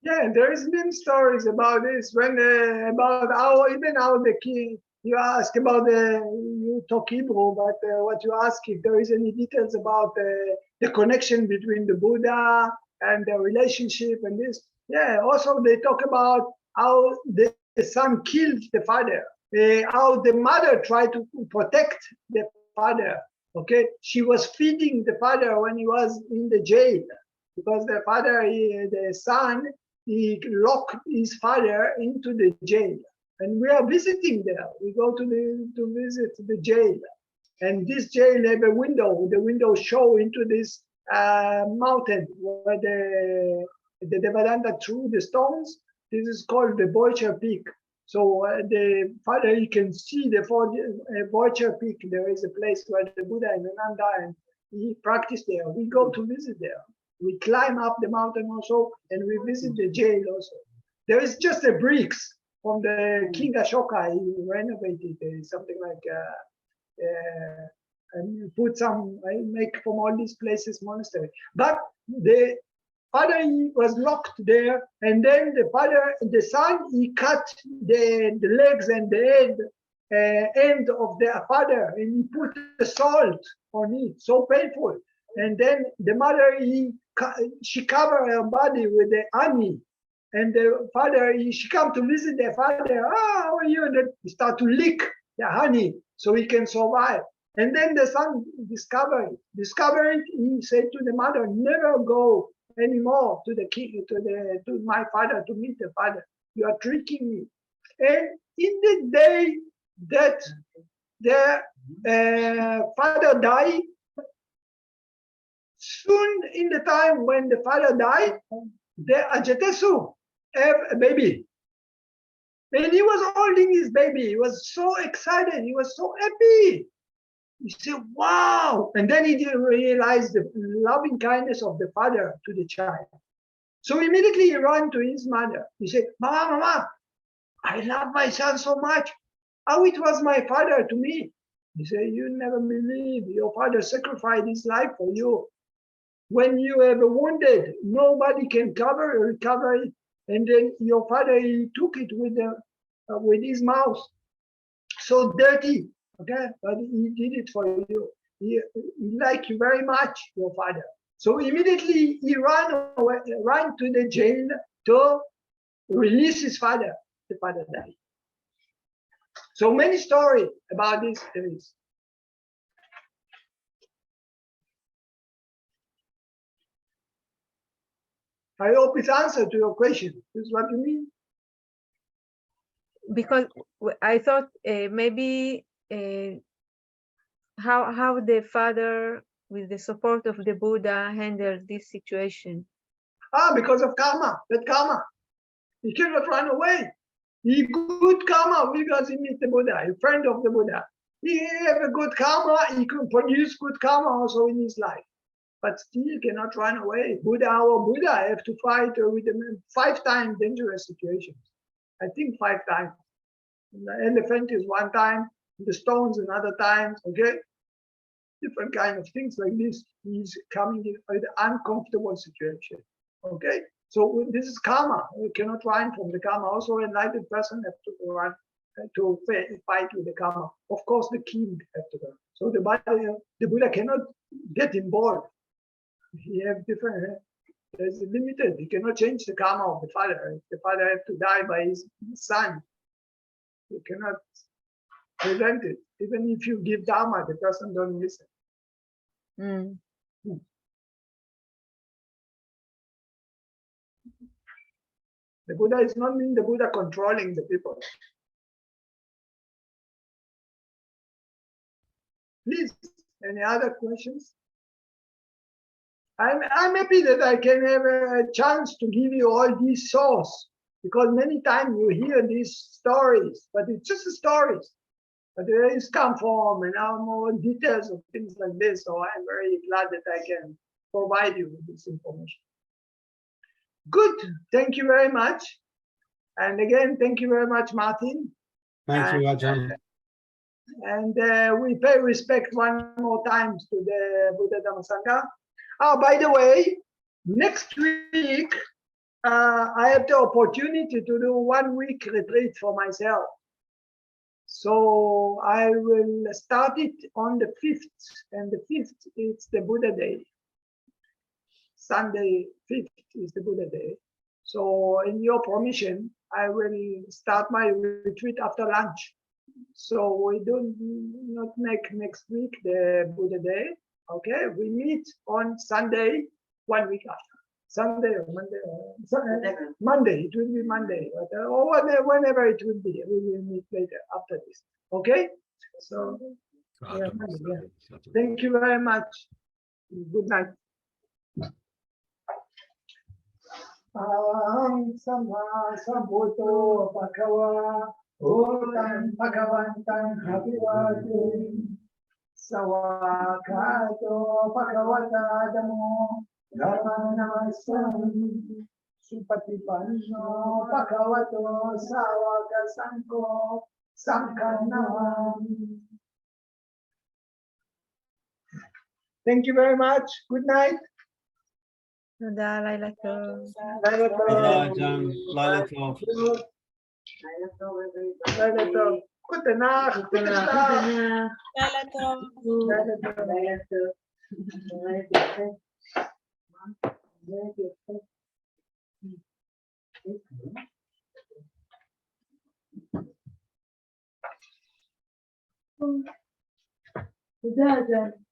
Yeah, there is many stories about this. When about how the king, you ask about you talk Hebrew, but what you ask if there is any details about the connection between the Buddha and the relationship and this. Yeah, also they talk about how the son killed the father, how the mother tried to protect the father. Okay, she was feeding the father when he was in the jail because the father, the son, he locked his father into the jail, and we are visiting there. We go to visit the jail, and this jail have a window. The window show into this mountain where the Devadanta threw the stones. This is called the Boicher Peak. So the father, you can see the Boicher Peak. There is a place where the Buddha and Ananda and he practiced there. We go to visit there. We climb up the mountain also, and we visit the jail also. There is just a bricks from the King Ashoka. He renovated something like and put some, make from all these places monastery. But the father, he was locked there, and then the son, he cut the legs and the head hand of the father, and he put the salt on it, so painful. And then the mother, she covered her body with the honey. And the father, she come to visit the father. Ah, how are you? And then he start to lick the honey so he can survive. And then the son discovered it. He said to the mother, never go anymore to the king, to my father, to meet the father. You are tricking me. And in the day that the father died, soon in the time when the father died, the Ajatesu have a baby. And he was holding his baby. He was so excited. He was so happy. He said, wow. And then he didn't realize the loving kindness of the father to the child. So immediately he ran to his mother. He said, Mama, Mama, I love my son so much. How it was my father to me. He said, you never believe. Your father sacrificed his life for you. When you have a wounded, nobody can recover it. And then your father, he took it with his mouth. So dirty, okay? But he did it for you. He liked you very much, your father. So immediately he ran to the jail to release his father. The father died. So many stories about this there is. I hope it's answered to your question. This is what you mean? Because I thought maybe how the father, with the support of the Buddha, handled this situation. Because of karma, bad karma. He cannot run away. He good karma because he meets the Buddha, a friend of the Buddha. He have a good karma, he can produce good karma also in his life. But still cannot run away. Buddha have to fight with them 5 times dangerous situations. I think 5 times. The elephant is 1 time, the stones another time, okay? Different kind of things like this. He's coming in an uncomfortable situation, okay? So this is karma. You cannot run from the karma. Also, an enlightened person has to run to fight with the karma. Of course, the king has to run. So the Buddha cannot get involved. He have different. There's limited. He cannot change the karma of the father. The father has to die by his son. You cannot prevent it. Even if you give Dhamma, the person don't listen. Mm. The Buddha is not mean the Buddha controlling the people. Please, any other questions? I'm happy that I can have a chance to give you all these sources, because many times you hear these stories, but it's just stories. But there is come from and now more details of things like this. So I'm very glad that I can provide you with this information. Good. Thank you very much. And again, thank you very much, Martin. Thank you, Ajarn. And we pay respect one more time to the Buddha Dhamma Sangha. Oh, by the way, next week, I have the opportunity to do 1 week retreat for myself. So I will start it on the 5th, and the 5th is the Buddha Day. Sunday 5th is the Buddha Day. So in your permission, I will start my retreat after lunch. So we do not make next week the Buddha Day. Okay, we meet on Sunday 1 week after. Sunday or Monday, or Monday, it will be Monday, or whenever it will be, we will meet later after this. Okay, so yeah. Thank you very much. Good night. Aham sama sambuddho bhagava Utam bhagavantam abhivadin Savakato bhagavata dhammo Dhamma namasam Supatipanno bhagavato savaka sankho Sankhanam. Thank you very much. Good night. תודה, לילה טוב. Light Ajarn, Laila Tov. לילה טוב. גוטה נאכט, ביטה שלאף. לילה טוב. לילה טוב. לילה טוב. מאוד יפה. מאוד יפה. תודה, אג'רן.